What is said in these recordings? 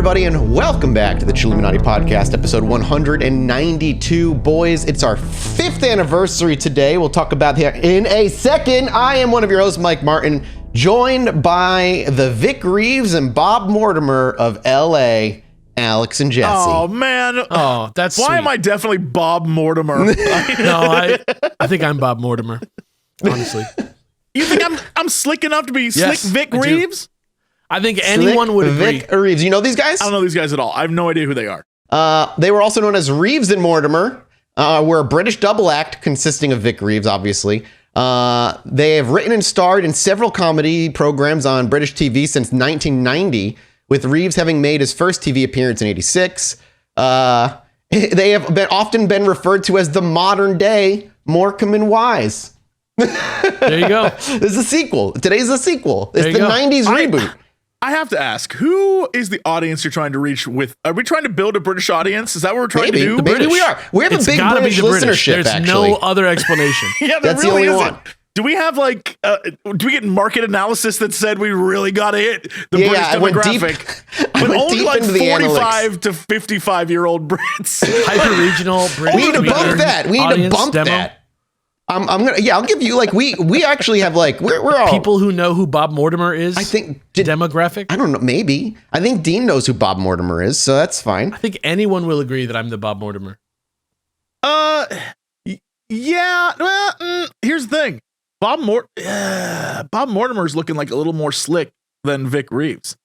everybody, and welcome back to the Chilluminati podcast, episode 192. Boys, it's our 5th anniversary today. We'll talk about that in a second. I am one of your hosts, Mike Martin, joined by the Vic Reeves and Bob Mortimer of LA, Alex and Jesse. Oh, man. Oh, that's Why sweet. am I definitely Bob Mortimer? No, I think I'm Bob Mortimer, honestly. You think I'm slick enough to be Yes, Slick Vic I do. Reeves? I think anyone would agree. Vic Reeves. You know these guys? I don't know these guys at all. I have no idea who they are. They were also known as Reeves and Mortimer. Were a British double act consisting of Vic Reeves, obviously. They have written and starred in several comedy programs on British TV since 1990, with Reeves having made his first TV appearance in 86. They have often been referred to as the modern day Morecambe and Wise. There you go. This is a sequel. Today's a sequel. It's There the you go. 90s reboot. I have to ask, who is the audience you're trying to reach with? Are we trying to build a British audience? Is that what we're trying to do? Maybe we are. We have It's a big gotta be British the British. listenership, There's actually. no other explanation. Yeah, there That's the really only isn't. one. Do we have do we get market analysis that said we really got to hit the Yeah, British I went deep- demographic? I But went only deep like into the 45 to 55-year-old Brits. Hyper-regional British. We need to bump that. We need to audience bump demo. that. I'm gonna. Yeah, I'll give you we actually have we're all People who know who Bob Mortimer is. I think demographic. I don't know. Maybe I think Dean knows who Bob Mortimer is, so that's fine. I think anyone will agree that I'm the Bob Mortimer. Yeah. Well, here's the thing. Bob Mortimer's looking like a little more slick than Vic Reeves,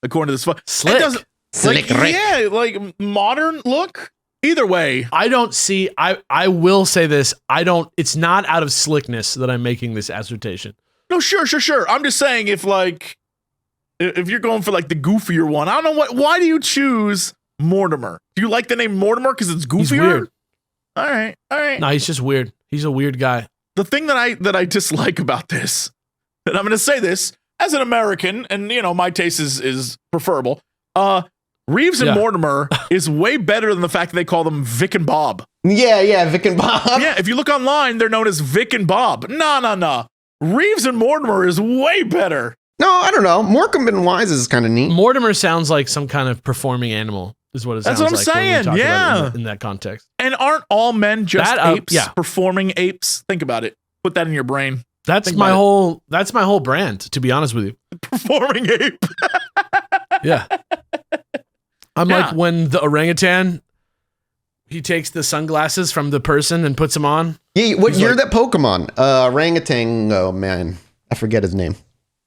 according to this. Slick. It doesn't, Slick like, Rick. yeah, like modern look. Either way, I don't see. I will say this. I don't. It's not out of slickness that I'm making this assertion. no, sure. I'm just saying if you're going for like the goofier one, I don't know why do you choose Mortimer? Do you like the name Mortimer because it's goofier? He's weird. All right. No, he's just weird. He's a weird guy. The thing that I dislike about this, and I'm going to say this as an American, and my taste is preferable. Reeves and Yeah. Mortimer is way better than the fact that they call them Vic and Bob. Yeah, Vic and Bob. Yeah, if you look online, they're known as Vic and Bob. No. Reeves and Mortimer is way better. No, I don't know. Morecambe and Wise is kind of neat. Mortimer sounds like some kind of performing animal. Is what it That's sounds what I'm like. when we saying, talk about it yeah. in that context. And aren't all men just That, apes? yeah. Performing apes? Think about it. Put that in your brain. That's Think my about it. whole. That's my whole brand. To be honest with you. Performing ape. Yeah. I'm Yeah. like when the orangutan, he takes the sunglasses from the person and puts them on. Yeah, He's you're like- that Pokemon orangutan. Oh man, I forget his name.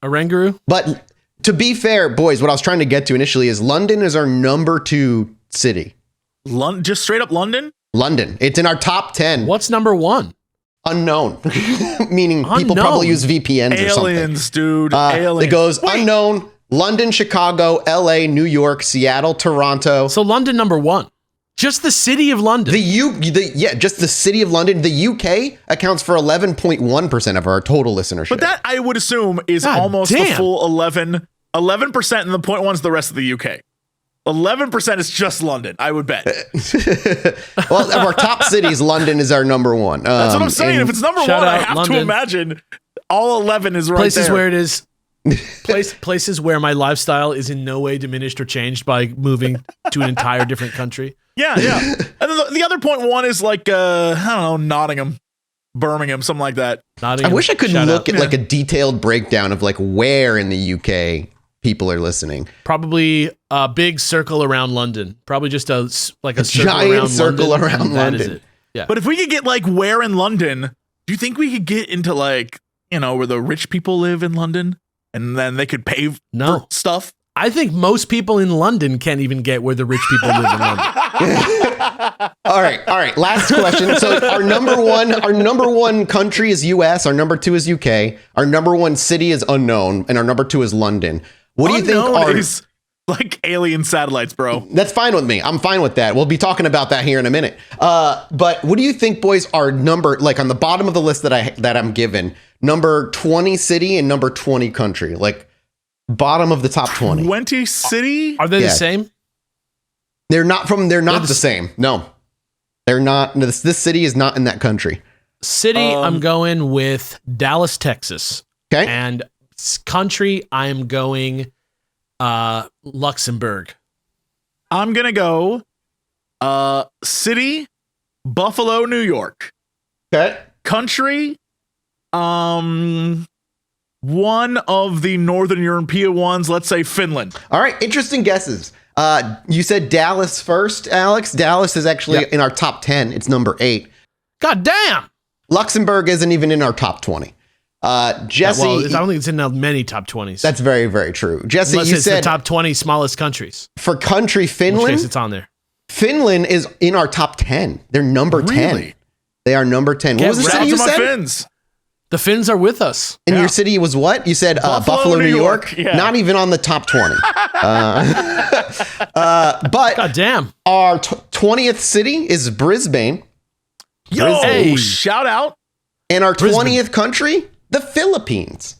Orangaroo. But to be fair, boys, what I was trying to get to initially is London is our number 2 city. Just straight up London? London. It's in our top 10. What's number 1? Unknown, meaning people Unknown. probably use VPNs or something. Aliens, dude. It Aliens. goes Wait. unknown, London, Chicago, LA, New York, Seattle, Toronto. So London number 1. Just the city of London. Just the city of London. The UK accounts for 11.1% of our total listenership. But that, I would assume, is God almost the damn. full 11%, and the 0.1's the rest of the UK. 11% is just London, I would bet. Well, of our top cities, London is our number 1. That's what I'm saying. If it's number 1, shout I out have London. to imagine all 11 is right places there. where it is. Places where my lifestyle is in no way diminished or changed by moving to an entire different country. Yeah. And then the other 0.1 is like, I don't know, Nottingham, Birmingham, something like that. I wish I could look at like a detailed breakdown of like where in the UK people are listening. Probably a big circle around London. Probably just a circle giant around circle London, around and that is London. it. Yeah. But if we could get like where in London, do you think we could get into like, where the rich people live in London? And then they could pay No. for stuff? I think most people in London can't even get where the rich people live in London. All right. Last question. So our number one country is US. Our number 2 is UK. Our number 1 city is unknown, and our number 2 is London. What do you think Unknown is like alien satellites, bro. That's fine with me. I'm fine with that. We'll be talking about that here in a minute. But what do you think, boys, are number, like on the bottom of the list that I'm given, number 20 city and number 20 country, like bottom of the top 20. 20 city? Are they Yeah. the same? They're not the same. No, they're not. This city is not in that country. City, I'm going with Dallas, Texas. Okay. And country, I'm going Luxembourg. I'm gonna go city, Buffalo, New York. Okay. Country, one of the Northern European ones, let's say Finland. All right, interesting guesses. You said Dallas first, Alex. Dallas is actually in our top 10. It's number 8. God damn. Luxembourg isn't even in our top 20. Jesse, Well, I don't think it's in many top 20s. that's very, very true. Jesse, Unless you it's said the top 20 smallest countries. for country In which Finland. case it's on there. Finland is in our top 10. They're number 10. Really? They are number 10. What Get was the Shout city out you to my said? Finns. The Finns are with us. And Yeah. your city was what? You said Buffalo, New York. Yeah. Not even on the top 20. But God damn. our 20th city is Brisbane. Yo, Hey. shout out. And our Brisbane. 20th country, the Philippines.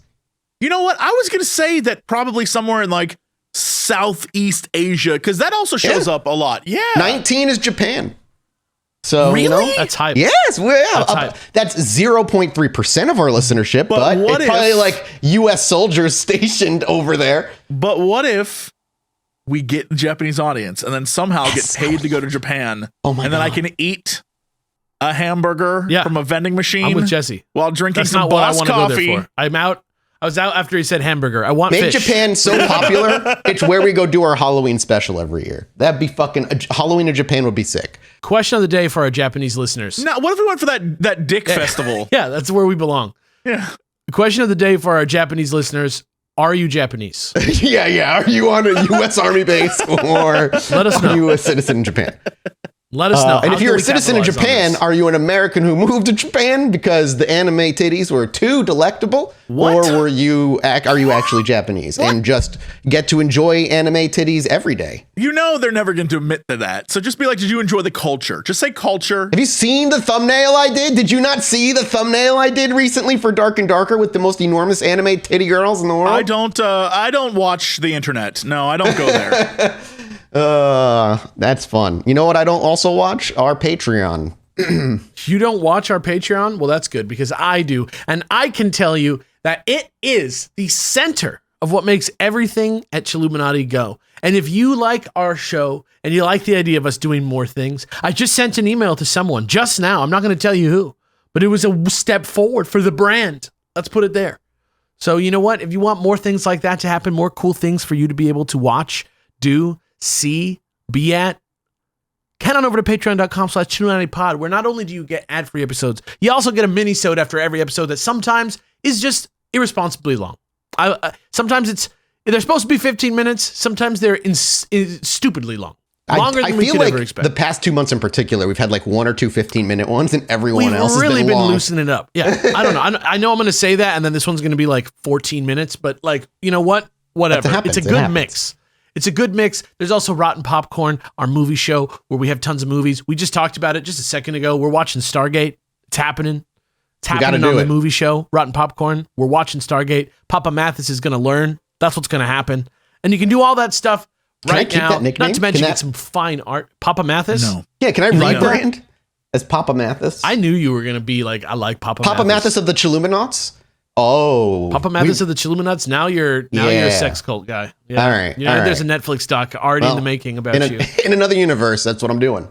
You know what? I was gonna say that probably somewhere in like Southeast Asia, because that also shows up a lot. Yeah. 19 is Japan. So, you know. Really? That's hype. Yes, That's hype. that's 0.3% of our listenership, But but what it's probably if- like U.S. soldiers stationed over there. But what if we get the Japanese audience and then somehow Yes. get paid to go to Japan? Oh my and then I God. can eat a hamburger Yeah. from a vending machine I'm with Jesse. while drinking That's some not what I Boss want to go coffee. there for. I'm out. I was out after he said hamburger. I want Make fish. Japan so popular, it's where we go do our Halloween special every year. That'd be fucking, Halloween in Japan would be sick. Question of the day for our Japanese listeners. Now, what if we went for that dick festival? Yeah, that's where we belong. Yeah. The question of the day for our Japanese listeners. Are you Japanese? Yeah. Are you on a U.S. Army base or Let us know. are you a citizen in Japan? Let us know. And How if you're can a we citizen in capitalize on Japan, this? are you an American who moved to Japan because the anime titties were too delectable? What? Or are you actually Japanese and just get to enjoy anime titties every day? You know they're never going to admit to that. So just be like, did you enjoy the culture? Just say culture. Have you seen the thumbnail I did? Did you not see the thumbnail I did recently for Dark and Darker with the most enormous anime titty girls in the world? I don't watch the internet. No, I don't go there. That's fun. You know what I don't also watch? Our Patreon. You don't watch our Patreon? Well, that's good because I do. And I can tell you that it is the center of what makes everything at Chilluminati go. And if you like our show and you like the idea of us doing more things, I just sent an email to someone just now. I'm not going to tell you who, but it was a step forward for the brand. Let's put it there. So you know what? If you want more things like that to happen, more cool things for you to be able to watch, do, see, be at, head on over to patreon.com/ChilluminatiPod, where not only do you get ad-free episodes, you also get a mini-sode after every episode that sometimes is just irresponsibly long. Sometimes they're supposed to be 15 minutes. Sometimes they're stupidly long. Longer I than we feel could like ever expect. the past 2 months in particular, we've had like 1 or 2 15-minute ones, and everyone We've else really has been long. loosening it up. Yeah, I don't know. I know I'm going to say that, and then this one's going to be like 14 minutes, but like, you know what? Whatever. happens. It's a It good happens. mix. It's a good mix. There's also Rotten Popcorn, our movie show where we have tons of movies. We just talked about it just a second ago. We're watching Stargate. It's happening. It's gotta happening do on the it. movie show, Rotten Popcorn. We're watching Stargate. Papa Mathis is going to learn. That's what's going to happen. And you can do all that stuff Can I right keep now. that nickname? Not to mention Can get that- some fine art. Papa Mathis? No. Yeah, can I like that? rebrand as Papa Mathis? I knew you were going to be like, I like Papa Mathis of the Chilluminauts? Oh. Papa Mathis of the Chilluminats. Now you're a Yeah. sex cult guy. Yeah. All right, You know, all there's a right. Netflix doc already in the making about you. in another universe, that's what I'm doing.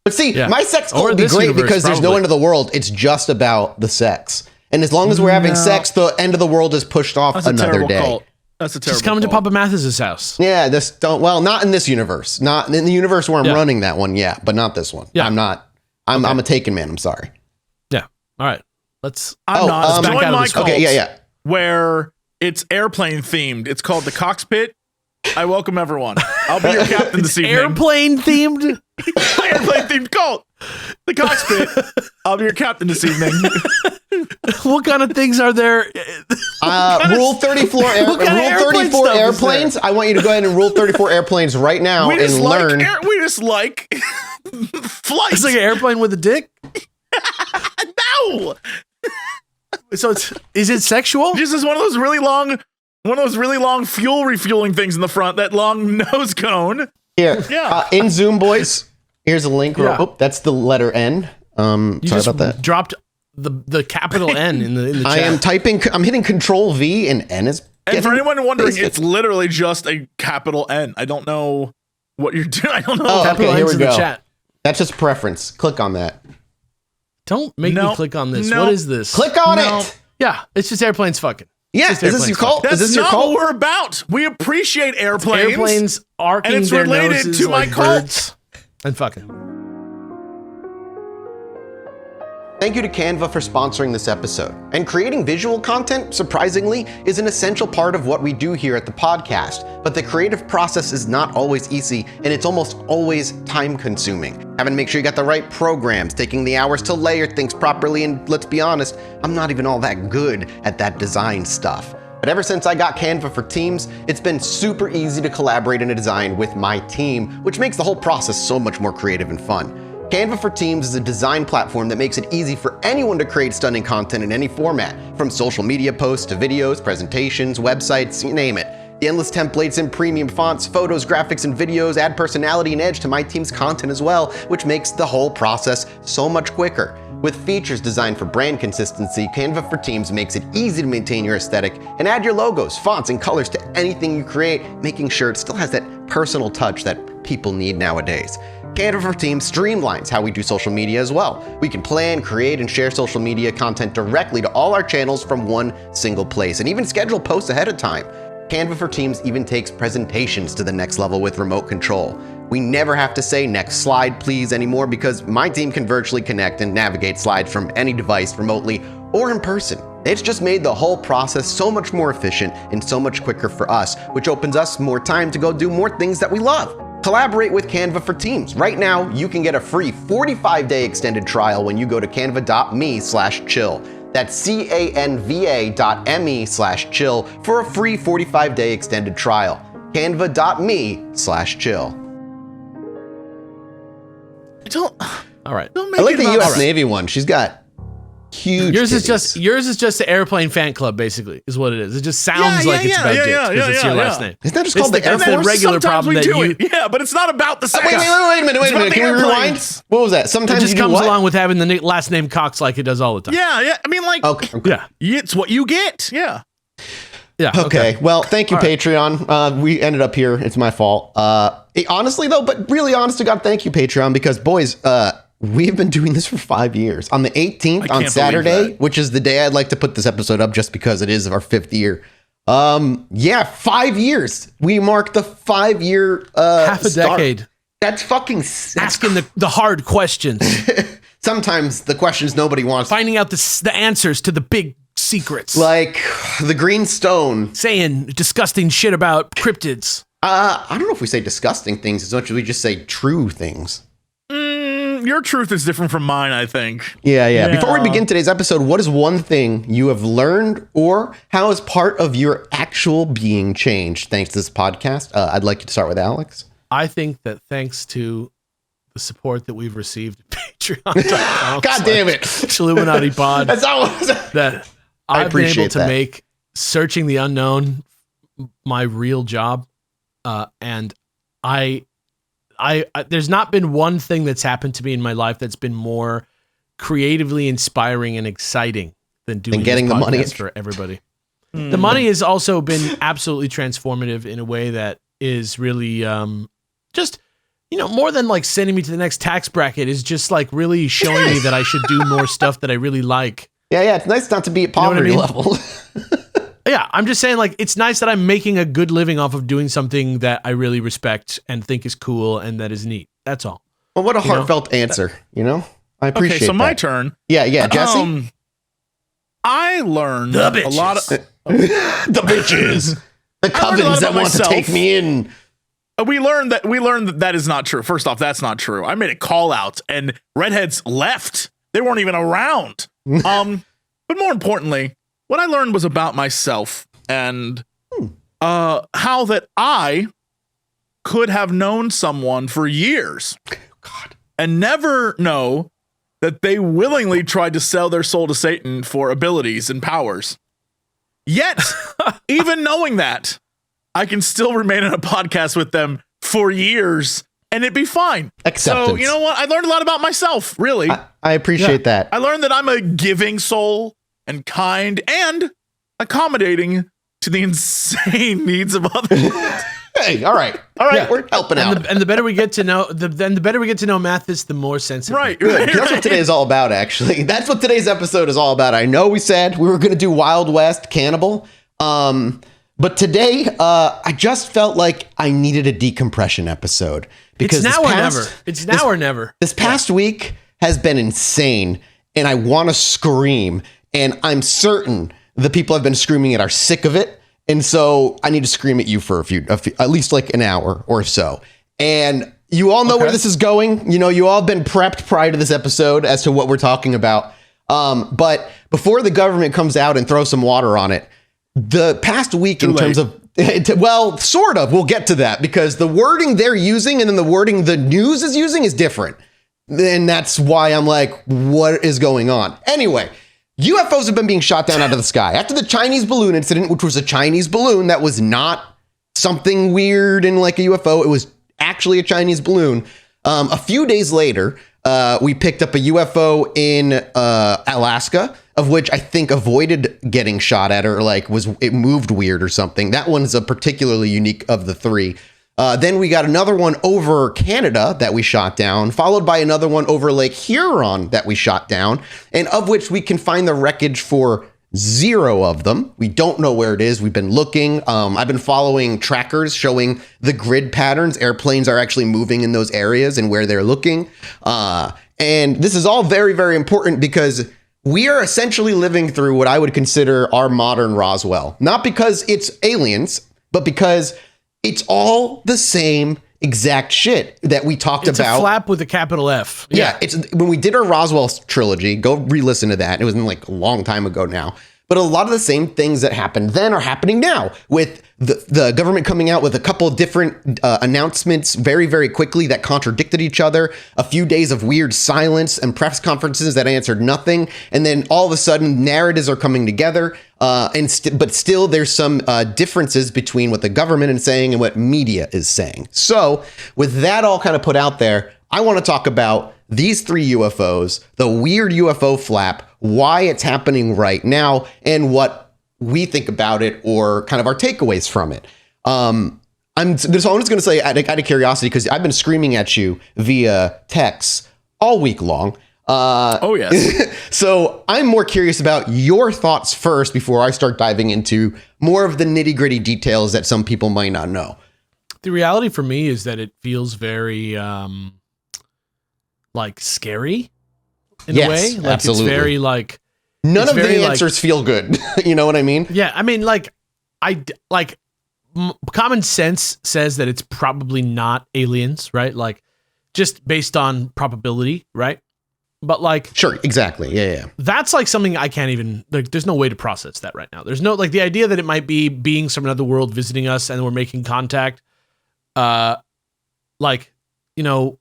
But see, Yeah. my sex Or cult would be this great universe, because there's no probably. end of the world. It's just about the sex. And as long as we're having sex, the end of the world is pushed off That's a another terrible day. cult. That's a terrible Just come to cult. Papa Mathis's house. Yeah, not in this universe. Not in the universe where I'm Yeah. running that one, yeah, but not this one. Yeah. I'm not. I'm a taken man, I'm sorry. Yeah. All right. Let's. I'm not. back Join out of my this cult Okay, yeah. where it's airplane themed. It's called the Cockpit. I welcome everyone. I'll be your captain this evening. Airplane themed. Airplane themed cult. The Cockpit. I'll be your captain this evening. What kind of things are there? Rule 34 what kind of Rule airplane 34 stuff is airplanes. I want you to go ahead and rule 34 airplanes right now We and just learn. we just like flights. It's like an airplane with a dick. No. So is it sexual? Just as one of those really long fuel refueling things in the front, that long nose cone. Here. Yeah. In Zoom, boys, here's a link. Yeah. Oh, that's the letter N. You Sorry just about that. dropped the capital N in the chat. I am typing, I'm hitting Control V and N is And for getting anyone wondering, pasted. it's literally just a capital N. I don't know what you're doing. I don't know. Oh, Pepper okay, here Lane's we in the go. chat. That's just preference. Click on that. Don't make No. me click on this. No. What is this? Click on No. it. Yeah, it's just airplanes fucking. Yeah, It's is just this your airplanes cult? That's Is this your not cult? what we're about. We appreciate airplanes. Airplanes arcing And it's their related noses to my like cult. birds and fucking. Thank you to Canva for sponsoring this episode. And creating visual content, surprisingly, is an essential part of what we do here at the podcast. But the creative process is not always easy, and it's almost always time-consuming. Having to make sure you got the right programs, taking the hours to layer things properly, and let's be honest, I'm not even all that good at that design stuff. But ever since I got Canva for Teams, it's been super easy to collaborate in a design with my team, which makes the whole process so much more creative and fun. Canva for Teams is a design platform that makes it easy for anyone to create stunning content in any format, from social media posts to videos, presentations, websites, you name it. The endless templates and premium fonts, photos, graphics, and videos add personality and edge to my team's content as well, which makes the whole process so much quicker. With features designed for brand consistency, Canva for Teams makes it easy to maintain your aesthetic and add your logos, fonts, and colors to anything you create, making sure it still has that personal touch that people need nowadays. Canva for Teams streamlines how we do social media as well. We can plan, create, and share social media content directly to all our channels from one single place, and even schedule posts ahead of time. Canva for Teams even takes presentations to the next level with remote control. We never have to say next slide please anymore because my team can virtually connect and navigate slides from any device remotely or in person. It's just made the whole process so much more efficient and so much quicker for us, which opens us more time to go do more things that we love. Collaborate with Canva for Teams. Right now, you can get a free 45-day extended trial when you go to canva.me/chill. That's canva.me/chill for a free 45-day extended trial. Canva.me/chill. All right. Don't make I like it the about- US Navy one. She's got huge Yours is titties. just the airplane fan club, basically, is what it is. It just sounds like it's about dicks because it's your last name. Isn't that just It's called the Air it's the Force? regular Sometimes problem we that do you. it. Yeah, but it's not about the sex. Wait a minute. It's about Can we the rewind? airplanes. What was that? It Sometimes just you do comes what? along with having the last name Cox like it does all the time. Yeah. I mean, like, Okay. Yeah. it's what you get. Yeah. Yeah. Okay. Well, thank you, All right. Patreon. We ended up here. It's my fault. Honestly, though, but really honest to God, thank you, Patreon, because boys, we've been doing this for 5 years. On the 18th, on can't Saturday, believe that. which is the day I'd like to put this episode up just because it is our 5th year. 5 years. We marked the 5-year Half a start. decade That's fucking asking the hard questions, sometimes the questions nobody wants. finding out the answers to the big secrets, Like the green stone. saying disgusting shit about cryptids. I don't know if we say disgusting things as much as we just say true things. Your truth is different from mine, I think. Yeah. Before we Yeah. begin today's episode, what is one thing you have learned or how has part of your actual being changed thanks to this podcast? I'd like you to start with Alex. I think that thanks to the support that we've received at Patreon.com. God damn it. Chilluminati pod. That's not what That I I've been able appreciate to that. make searching the unknown my real job. And I there's not been one thing that's happened to me in my life that's been more creatively inspiring and exciting than doing getting this the money. podcast for everybody. The money has also been absolutely transformative in a way that is really just, more than like sending me to the next tax bracket, is just like really showing me that I should do more stuff that I really like. Yeah. It's nice not to be at know what I poverty mean? level. Yeah, I'm just saying, like, it's nice that I'm making a good living off of doing something that I really respect and think is cool and that is neat. That's all. Well, what a You know? heartfelt answer, I appreciate Okay, so that. my turn. Yeah, Jesse? I learned The a lot of. The bitches. The I learned a covens lot that about want to myself. take me in. We learned that that is not true. First off, that's not true. I made a call out and redheads left. They weren't even around. But more importantly, what I learned was about myself and how that I could have known someone for years God. and never know that they willingly tried to sell their soul to Satan for abilities and powers. Yet, even knowing that, I can still remain in a podcast with them for years and it'd be fine. Acceptance. So, you know what? I learned a lot about myself, really. I appreciate that. I learned that I'm a giving soul and kind and accommodating to the insane needs of others. Hey, all right, Yeah. we're helping out. And the better we get to know the better we get to know Mathis, the more sensitive. Right. Good. That's what today is all about, actually. That's what today's episode is all about. I know we said we were going to do Wild West Cannibal, but today I just felt like I needed a decompression episode because It's now or never. It's now or never. This past week has been insane, and I want to scream, and I'm certain the people I've been screaming at are sick of it. And so I need to scream at you for a few, at least like an hour or so. And you all know where this is going. You know, you all have been prepped prior to this episode as to what we're talking about. But before the government comes out and throws some water on it, the past week in terms of, well, sort of, we'll get to that because the wording they're using and then the wording the news is using is different. And that's why I'm like, what is going on? Anyway, UFOs have been being shot down out of the sky. After the Chinese balloon incident, which was a Chinese balloon that was not something weird and like a UFO, it was actually a Chinese balloon. A few days later, we picked up a UFO in Alaska, of which I think avoided getting shot at or like it moved weird or something. That one's a particularly unique of the three. Then we got another one over Canada that we shot down, followed by another one over Lake Huron that we shot down, and of which we can find the wreckage for 0 of them. We don't know where it is. We've been looking. I've been following trackers showing the grid patterns. Airplanes are actually moving in those areas and where they're looking. And this is all very, very important because we are essentially living through what I would consider our modern Roswell. Not because it's aliens, but because it's all the same exact shit that we talked about. It's a flap with a capital F. Yeah, it's when we did our Roswell trilogy, go re-listen to that. It was like a long time ago now. But a lot of the same things that happened then are happening now with the government coming out with a couple of different announcements very, very quickly that contradicted each other. A few days of weird silence and press conferences that answered nothing. And then all of a sudden narratives are coming together. But still there's some differences between what the government is saying and what media is saying. So with that all kind of put out there, I want to talk about these 3 UFOs, the weird UFO flap, why it's happening right now, and what we think about it or kind of our takeaways from it. I'm just going to say out of curiosity, because I've been screaming at you via text all week long. Oh, yes. So I'm more curious about your thoughts first before I start diving into more of the nitty gritty details that some people might not know. The reality for me is that it feels very like scary in a way. Like absolutely. It's very like none of the answers feel good. You know what I mean? Yeah, I mean, common sense says that it's probably not aliens, right? Like just based on probability, right? But like, sure, exactly. Yeah. That's like something I can't even, like, there's no way to process that right now. There's no, like, the idea that it might be beings from another world visiting us and we're making contact, like, you know,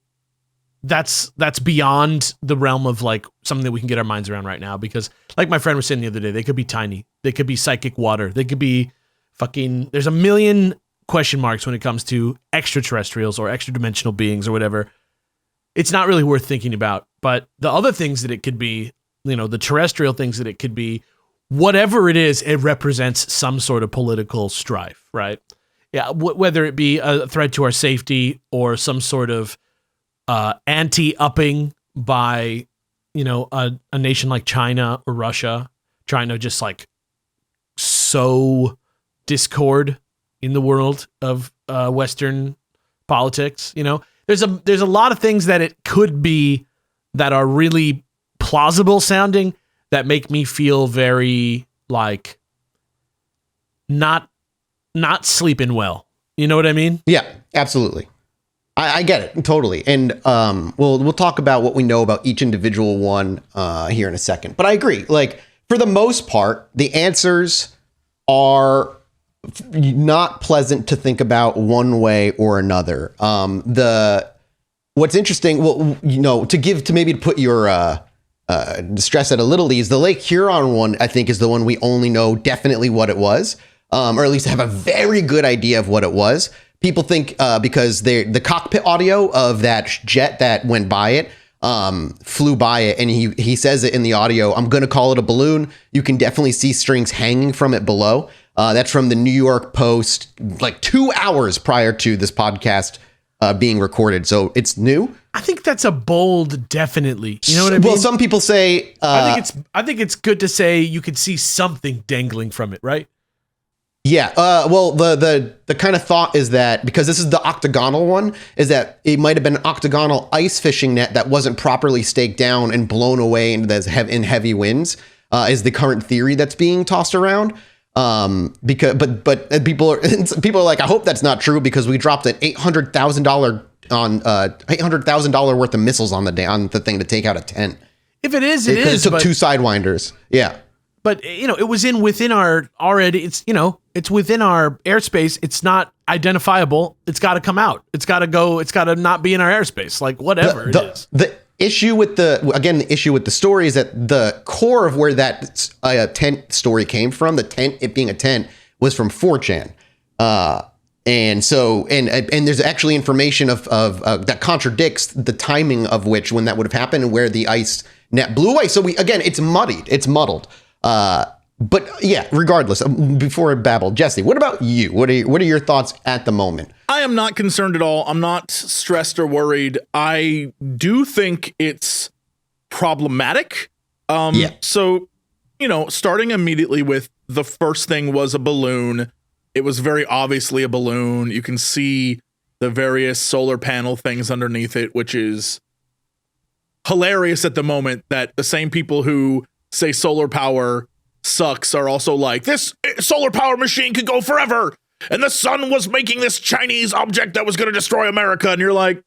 that's beyond the realm of like something that we can get our minds around right now. Because like my friend was saying the other day, they could be tiny, they could be psychic water, they could be fucking, there's a million question marks when it comes to extraterrestrials or extra dimensional beings or whatever. It's not really worth thinking about. But the other things that it could be, you know, the terrestrial things that it could be, whatever it is, it represents some sort of political strife, right? Yeah, whether it be a threat to our safety or some sort of anti-upping by, you know, a nation like China or Russia trying to just like sow discord in the world of Western politics. You know, there's a lot of things that it could be that are really plausible sounding that make me feel very like not sleeping well. You know what I mean? Yeah, absolutely. I get it totally. And we'll talk about what we know about each individual one here in a second. But I agree. Like for the most part, the answers are not pleasant to think about one way or another. What's interesting, well, you know, to put your stress at a little ease, the Lake Huron one, I think, is the one we only know definitely what it was, or at least have a very good idea of what it was. People think because the cockpit audio of that jet that went by it, flew by it, and he says it in the audio, I'm going to call it a balloon. You can definitely see strings hanging from it below. That's from the New York Post, like 2 hours prior to this podcast being recorded. So it's new. I think that's a bold, definitely. You know what I mean? Well, some people say I think it's good to say you could see something dangling from it, right? Yeah. Well, the kind of thought is that because this is the octagonal one, is that it might have been an octagonal ice fishing net that wasn't properly staked down and blown away in heavy winds. Is the current theory that's being tossed around. Because people are like, I hope that's not true because we dropped an $800,000 on $800,000 worth of missiles on the thing to take out a tent. If it is, it is. It took two sidewinders. Yeah. But it was within our already. It's within our airspace. It's not identifiable. It's got to come out. It's got to go. It's got to not be in our airspace. Like whatever it is. The issue with the issue with the story is that the core of where that tent story came from, the tent, it being a tent, was from 4chan. And so, and there's actually information of that contradicts the timing of which when that would have happened and where the ice net blew away. So it's muddied. It's muddled. But yeah, regardless, before I babble, Jesse, what about you? What are your thoughts at the moment? I am not concerned at all. I'm not stressed or worried. I do think it's problematic. So, starting immediately with the first thing was a balloon. It was very obviously a balloon. You can see the various solar panel things underneath it, which is hilarious at the moment that the same people who say solar power sucks are also like, this solar power machine could go forever. And the sun was making this Chinese object that was going to destroy America. And you're like,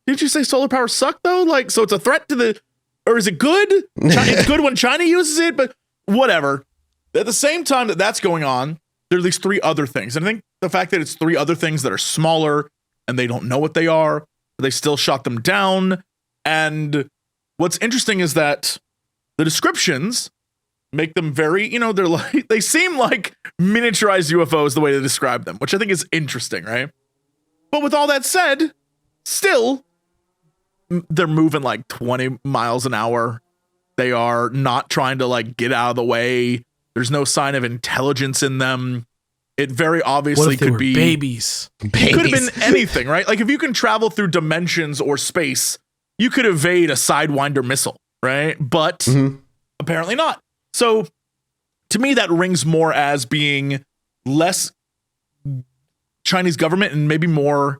did you say solar power sucked though? Like, so it's a threat to or is it good? It's good when China uses it, but whatever. At the same time that's going on, there are these three other things. And I think the fact that it's three other things that are smaller and they don't know what they are, they still shot them down. And what's interesting is that the descriptions make them very, they seem like miniaturized UFOs the way they describe them, which I think is interesting, right? But with all that said, still, they're moving like 20 miles an hour. They are not trying to get out of the way. There's no sign of intelligence in them. It very obviously could be babies. It could have been anything, right? Like if you can travel through dimensions or space, you could evade a Sidewinder missile, right? But apparently not. So to me, that rings more as being less Chinese government and maybe more.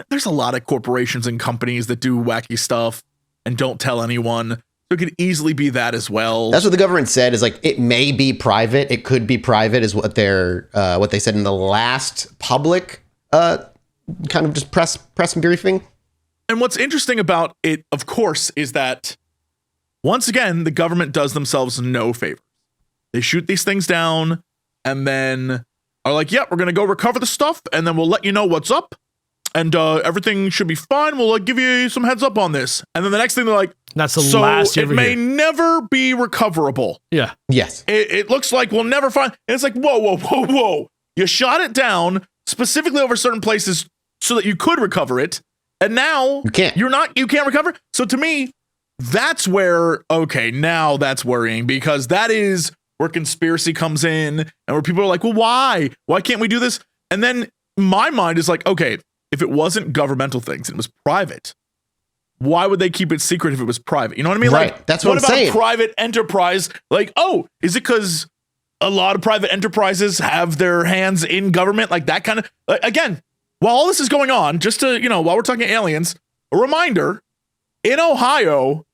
There's a lot of corporations and companies that do wacky stuff and don't tell anyone. So it could easily be that as well. That's what the government said, is it may be private. It could be private is what they said in the last public kind of just press briefing. And what's interesting about it, of course, is that once again, the government does themselves no favors. They shoot these things down and then are like, yeah, we're going to go recover the stuff and then we'll let you know what's up. And everything should be fine. We'll give you some heads up on this. And then the next thing they're like, that's the last you ever hear. It may never be recoverable. Yeah. Yes. It looks like we'll never find. And it's like, whoa. You shot it down specifically over certain places so that you could recover it. And now you can't. You can't recover. So to me, that's where, okay, now that's worrying because that is where conspiracy comes in and where people are like, well, why? Why can't we do this? And then my mind is like, okay, if it wasn't governmental things and it was private, why would they keep it secret if it was private? You know what I mean? Right. That's what I'm saying. What about private enterprise? Like, oh, is it because a lot of private enterprises have their hands in government? Like that kind of, again, while all this is going on, just to, while we're talking aliens, a reminder, in Ohio,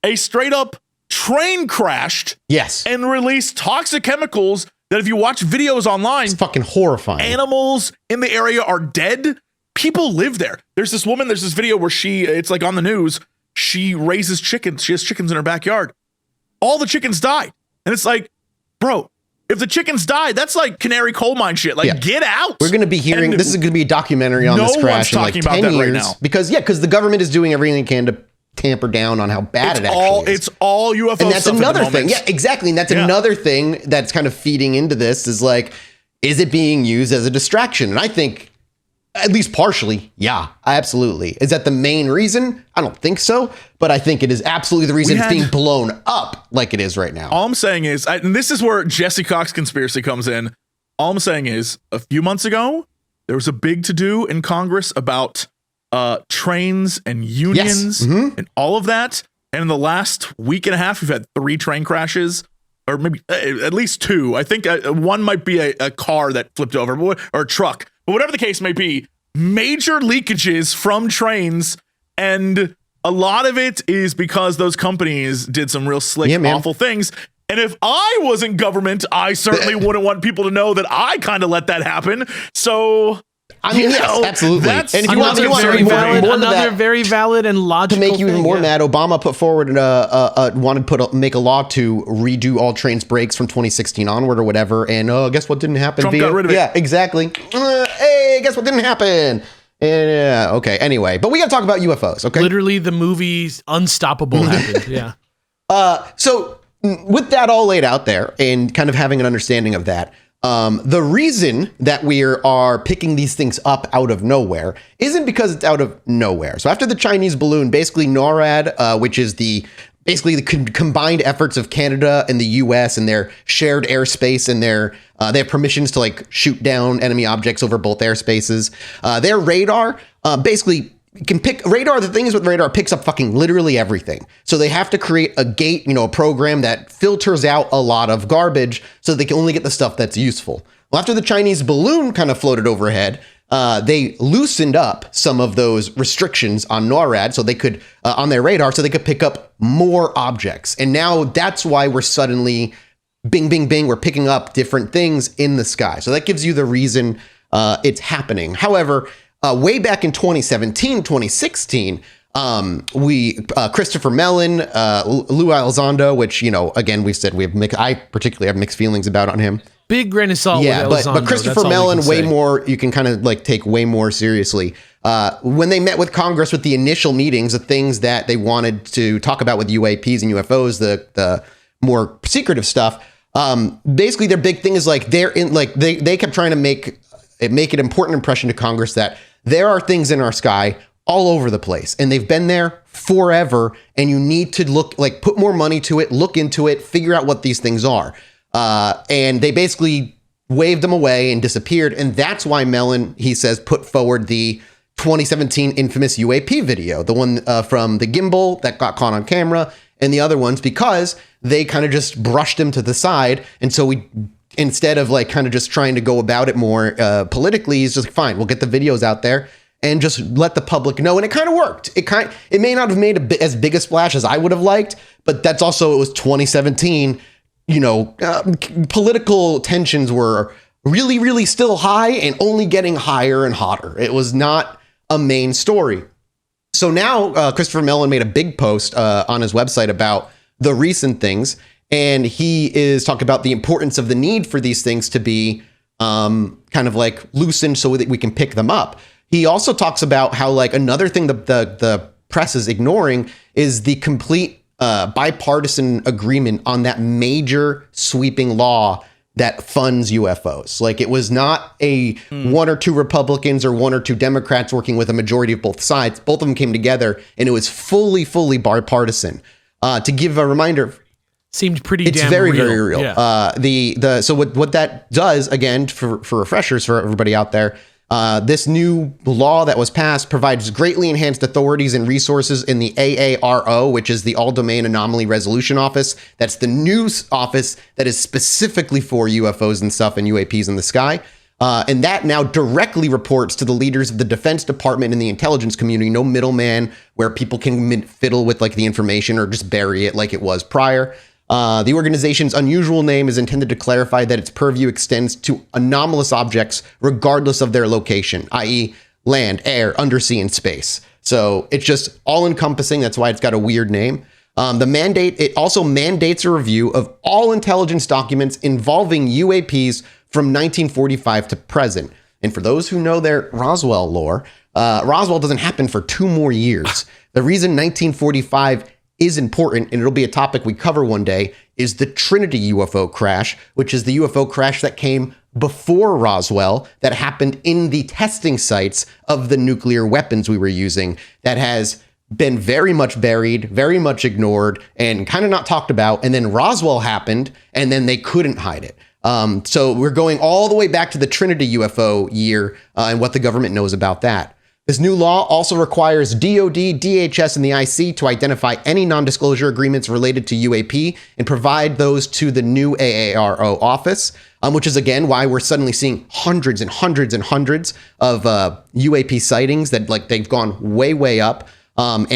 a straight up train crashed. Yes. And released toxic chemicals that if you watch videos online, it's fucking horrifying. Animals in the area are dead. People live there. There's this woman, there's this video where it's on the news. She raises chickens. She has chickens in her backyard. All the chickens died. And it's like, bro, if the chickens died, that's like canary coal mine shit. Get out. We're going to be hearing, this is going to be a documentary on this crash in 10 years. Right now. Because the government is doing everything it can to tamper down on how bad it actually is. It's all UFO and that's stuff another thing. Yeah, exactly. And that's another thing that's kind of feeding into this is is it being used as a distraction? And I think, at least partially, yeah, absolutely. Is that the main reason? I don't think so, but I think it is absolutely the reason it's being blown up like it is right now. All I'm saying is, and this is where Jesse Cox conspiracy comes in. all I'm saying is a few months ago, there was a big to-do in Congress about trains and unions and all of that. And in the last week and a half, we've had 3 train crashes, or maybe at least 2. I think one might be a car that flipped over, or a truck. But whatever the case may be, major leakages from trains, and a lot of it is because those companies did some real slick, awful things. And if I was in government, I certainly wouldn't want people to know that I kind of let that happen. So, I mean, yes, absolutely. And if you want another very valid and logical to make you even more mad, Obama put forward make a law to redo all trains breaks from 2016 onward or whatever. And guess what didn't happen? Trump got rid of it. Yeah, exactly. Hey, guess what didn't happen? Yeah. Okay. Anyway, but we got to talk about UFOs. Okay. Literally, the movie's Unstoppable happened. Yeah. So with that all laid out there and kind of having an understanding of that, the reason that we are picking these things up out of nowhere isn't because it's out of nowhere. So after the Chinese balloon, basically NORAD, which is basically the combined efforts of Canada and the US and their shared airspace, and they have permissions to like shoot down enemy objects over both airspaces. Their radar basically can pick radar. The thing is with radar, picks up fucking literally everything. So they have to create a gate, a program that filters out a lot of garbage so they can only get the stuff that's useful. Well, after the Chinese balloon kind of floated overhead, they loosened up some of those restrictions on NORAD so they could, on their radar, so they could pick up more objects. And now that's why we're suddenly bing, bing, bing, we're picking up different things in the sky. So that gives you the reason it's happening. However, way back in 2017, 2016, Christopher Mellon, Lou Elizondo, which, again, we've said I particularly have mixed feelings about on him. Big grain of salt. Yeah, with but Christopher Mellon, way more, you can kind of like take way more seriously. When they met with Congress with the initial meetings, the things that they wanted to talk about with UAPs and UFOs, the more secretive stuff, basically their big thing is like they kept trying to make an important impression to Congress that there are things in our sky all over the place, and they've been there forever, and you need to put more money to it, look into it, figure out what these things are. And they basically waved them away and disappeared. And that's why Mellon, he says, put forward the 2017 infamous UAP video, the one from the gimbal that got caught on camera, and the other ones, because they kind of just brushed him to the side. And so instead of like kind of just trying to go about it more politically, he's just like, fine, we'll get the videos out there and just let the public know. And it kind of worked. It may not have made as big a splash as I would have liked, but that's also, it was 2017. Political tensions were really, really still high and only getting higher and hotter. It was not a main story. So now Christopher Mellon made a big post on his website about the recent things. And he is talking about the importance of the need for these things to be kind of like loosened so that we can pick them up. He also talks about how like another thing the press is ignoring is the complete bipartisan agreement on that major sweeping law that funds UFOs. Like it was not a one or two Republicans or one or two Democrats working with a majority of both sides. Both of them came together and it was fully bipartisan. To give a reminder, seemed pretty it's damn very, real. very real. Yeah. So what that does, again, for refreshers for everybody out there, this new law that was passed provides greatly enhanced authorities and resources in the AARO, which is the All Domain Anomaly Resolution Office. That's the news office that is specifically for UFOs and stuff and UAPs in the sky. And that now directly reports to the leaders of the Defense Department and the intelligence community. No middleman where people can fiddle with like the information or just bury it like it was prior. The organization's unusual name is intended to clarify that its purview extends to anomalous objects regardless of their location, i.e. land, air, undersea, and space. So it's just all encompassing. That's why it's got a weird name. It also mandates a review of all intelligence documents involving UAPs from 1945 to present. And for those who know their Roswell lore, Roswell doesn't happen for 2 more years. The reason 1945 is important, and it'll be a topic we cover one day, is the Trinity UFO crash, which is the UFO crash that came before Roswell, that happened in the testing sites of the nuclear weapons we were using, that has been very much buried, very much ignored, and kind of not talked about. And then Roswell happened, and then they couldn't hide it. So we're going all the way back to the Trinity UFO year and what the government knows about that. This new law also requires DOD, DHS, and the IC to identify any non-disclosure agreements related to UAP and provide those to the new AARO office, which is, again, why we're suddenly seeing hundreds and hundreds and hundreds of UAP sightings that, like, they've gone way, way up. God,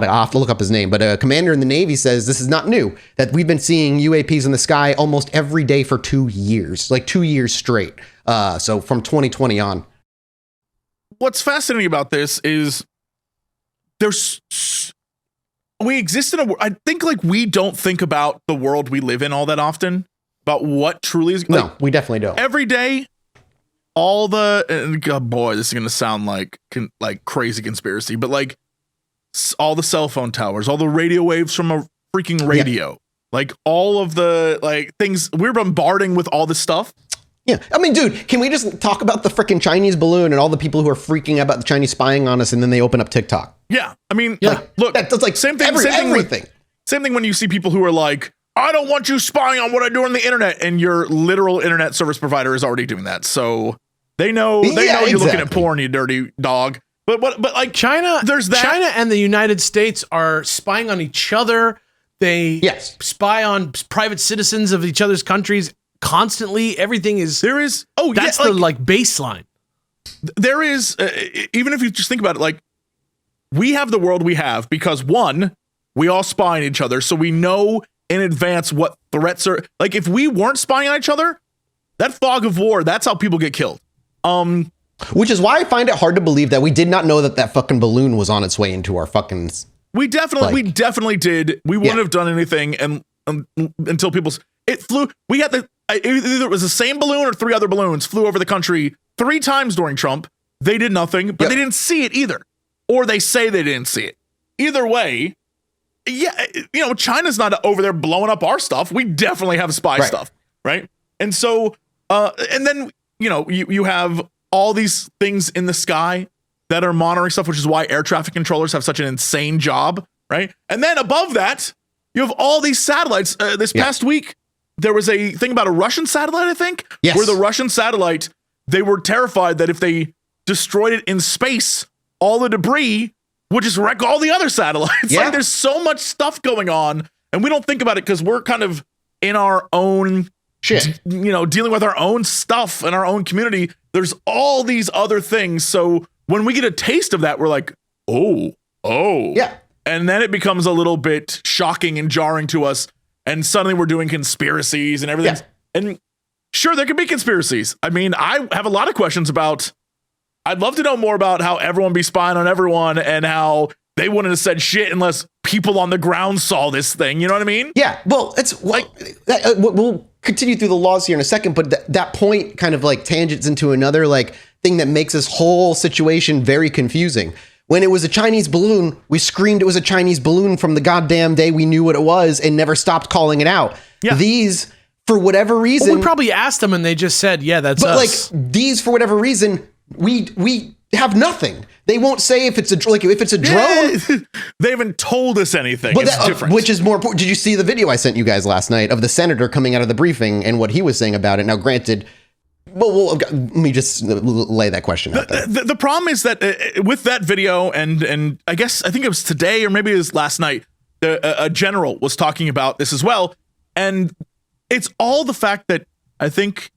I have to look up his name, but a commander in the Navy says this is not new, that we've been seeing UAPs in the sky almost every day for 2 years, like 2 years straight. So from 2020 on. What's fascinating about this is we exist in a world. I think like we don't think about the world we live in all that often, about what truly is. No, we definitely don't. Every day, all the, oh boy, this is going to sound like crazy conspiracy, but like all the cell phone towers, all the radio waves from a freaking radio, like all of the like things we're bombarding with all this stuff. Yeah. I mean, dude, can we just talk about the freaking Chinese balloon and all the people who are freaking out about the Chinese spying on us and then they open up TikTok? Yeah. I mean, look, that's like same thing. Everything. Same thing when you see people who are like, I don't want you spying on what I do on the internet, and your literal internet service provider is already doing that. So they know you're looking at porn, you dirty dog. But like China, there's that. China and the United States are spying on each other. They spy on private citizens of each other's countries constantly. Everything is that's the like baseline. There is even if you just think about it, like we have the world we have because one, we all spy on each other, so we know in advance what threats are. Like if we weren't spying on each other, that fog of war, that's how people get killed. Which is why I find it hard to believe that we did not know that fucking balloon was on its way into our fucking. We definitely did. We wouldn't have done anything until it flew. We had either it was the same balloon or 3 other balloons flew over the country 3 times during Trump. They did nothing, but they didn't see it either. Or they say they didn't see it. Either way, China's not over there blowing up our stuff. We definitely have spy stuff, right? And so, and then, you have all these things in the sky that are monitoring stuff, which is why air traffic controllers have such an insane job, right? And then above that, you have all these satellites. This past week, there was a thing about a Russian satellite, I think, where the Russian satellite, they were terrified that if they destroyed it in space, all the debris would just wreck all the other satellites. Like there's so much stuff going on, and we don't think about it because we're kind of in our own shit, dealing with our own stuff and our own community. There's all these other things. So when we get a taste of that, we're like, oh. Yeah. And then it becomes a little bit shocking and jarring to us. And suddenly we're doing conspiracies and everything. Yeah. And sure, there could be conspiracies. I mean, I have a lot of questions about, I'd love to know more about how everyone be spying on everyone and how they wouldn't have said shit unless people on the ground saw this thing. You know what I mean? Yeah. Well, it's like, we'll continue through the laws here in a second, but that point kind of like tangents into another like thing that makes this whole situation very confusing. When it was a Chinese balloon, we screamed it was a Chinese balloon from the goddamn day we knew what it was and never stopped calling it out. Yeah. These, for whatever reason... Well, we probably asked them and they just said, yeah, that's us. But like, these, for whatever reason, we have nothing. They won't say if it's a drone. They haven't told us anything. But it's different. Which is more important. Did you see the video I sent you guys last night of the senator coming out of the briefing and what he was saying about it? Now, granted... Well, let me just lay that question out there. The problem is that with that video, and I think it was today or maybe it was last night, a general was talking about this as well. And it's all the fact that I think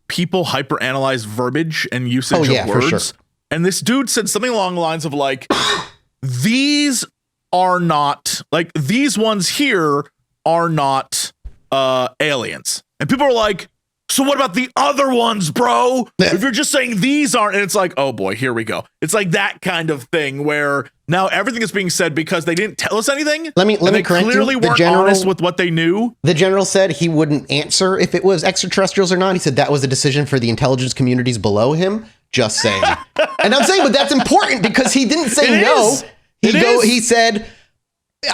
people hyperanalyze verbiage and usage of words. For sure. And this dude said something along the lines of like, these are not, like, these ones here are not aliens. And people are like, so what about the other ones, bro? If you're just saying these aren't, and it's like, oh boy, here we go. It's like that kind of thing where now everything is being said because they didn't tell us anything. Let me correct you. They clearly weren't honest with what they knew. The general said he wouldn't answer if it was extraterrestrials or not. He said that was a decision for the intelligence communities below him. Just saying. And I'm saying, but that's important because he didn't say no. He said,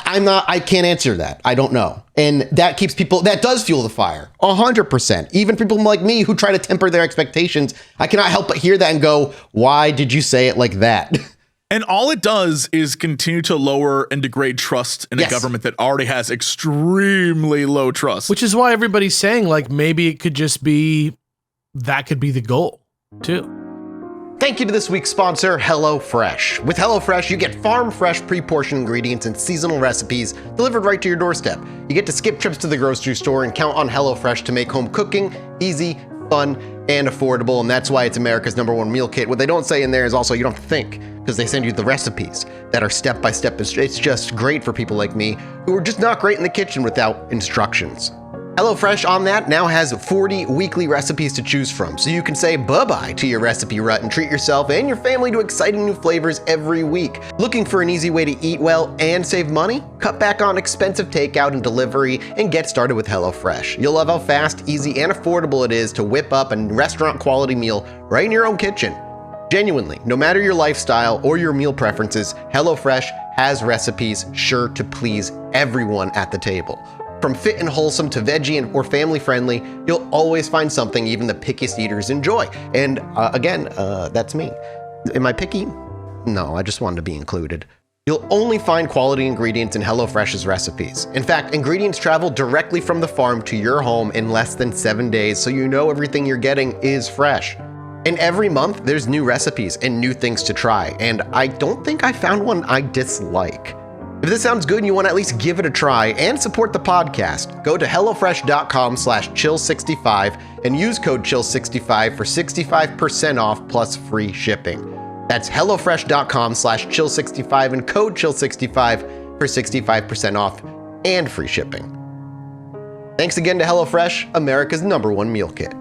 I can't answer that. I don't know. And that keeps people, that does fuel the fire 100%. Even people like me who try to temper their expectations, I cannot help but hear that and go, why did you say it like that? And all it does is continue to lower and degrade trust in a government that already has extremely low trust. Which is why everybody's saying, like, maybe it could just be, that could be the goal, too. Thank you to this week's sponsor, HelloFresh. With HelloFresh, you get farm-fresh, pre-portioned ingredients and seasonal recipes delivered right to your doorstep. You get to skip trips to the grocery store and count on HelloFresh to make home cooking easy, fun, and affordable, and that's why it's America's #1 meal kit. What they don't say in there is also you don't have to think, because they send you the recipes that are step-by-step. It's just great for people like me who are just not great in the kitchen without instructions. HelloFresh on that now has 40 weekly recipes to choose from, so you can say bye-bye to your recipe rut and treat yourself and your family to exciting new flavors every week. Looking for an easy way to eat well and save money? Cut back on expensive takeout and delivery and get started with HelloFresh. You'll love how fast, easy, and affordable it is to whip up a restaurant-quality meal right in your own kitchen. Genuinely, no matter your lifestyle or your meal preferences, HelloFresh has recipes sure to please everyone at the table. From fit and wholesome to veggie or family friendly, you'll always find something even the pickiest eaters enjoy. And again, that's me. Am I picky? No, I just wanted to be included. You'll only find quality ingredients in HelloFresh's recipes. In fact, ingredients travel directly from the farm to your home in less than 7 days, so you know everything you're getting is fresh. And every month, there's new recipes and new things to try, and I don't think I found one I dislike. If this sounds good and you want to at least give it a try and support the podcast, go to HelloFresh.com/chill65 and use code chill65 for 65% off plus free shipping. That's HelloFresh.com/chill65 and code chill65 for 65% off and free shipping. Thanks again to HelloFresh, America's #1 meal kit.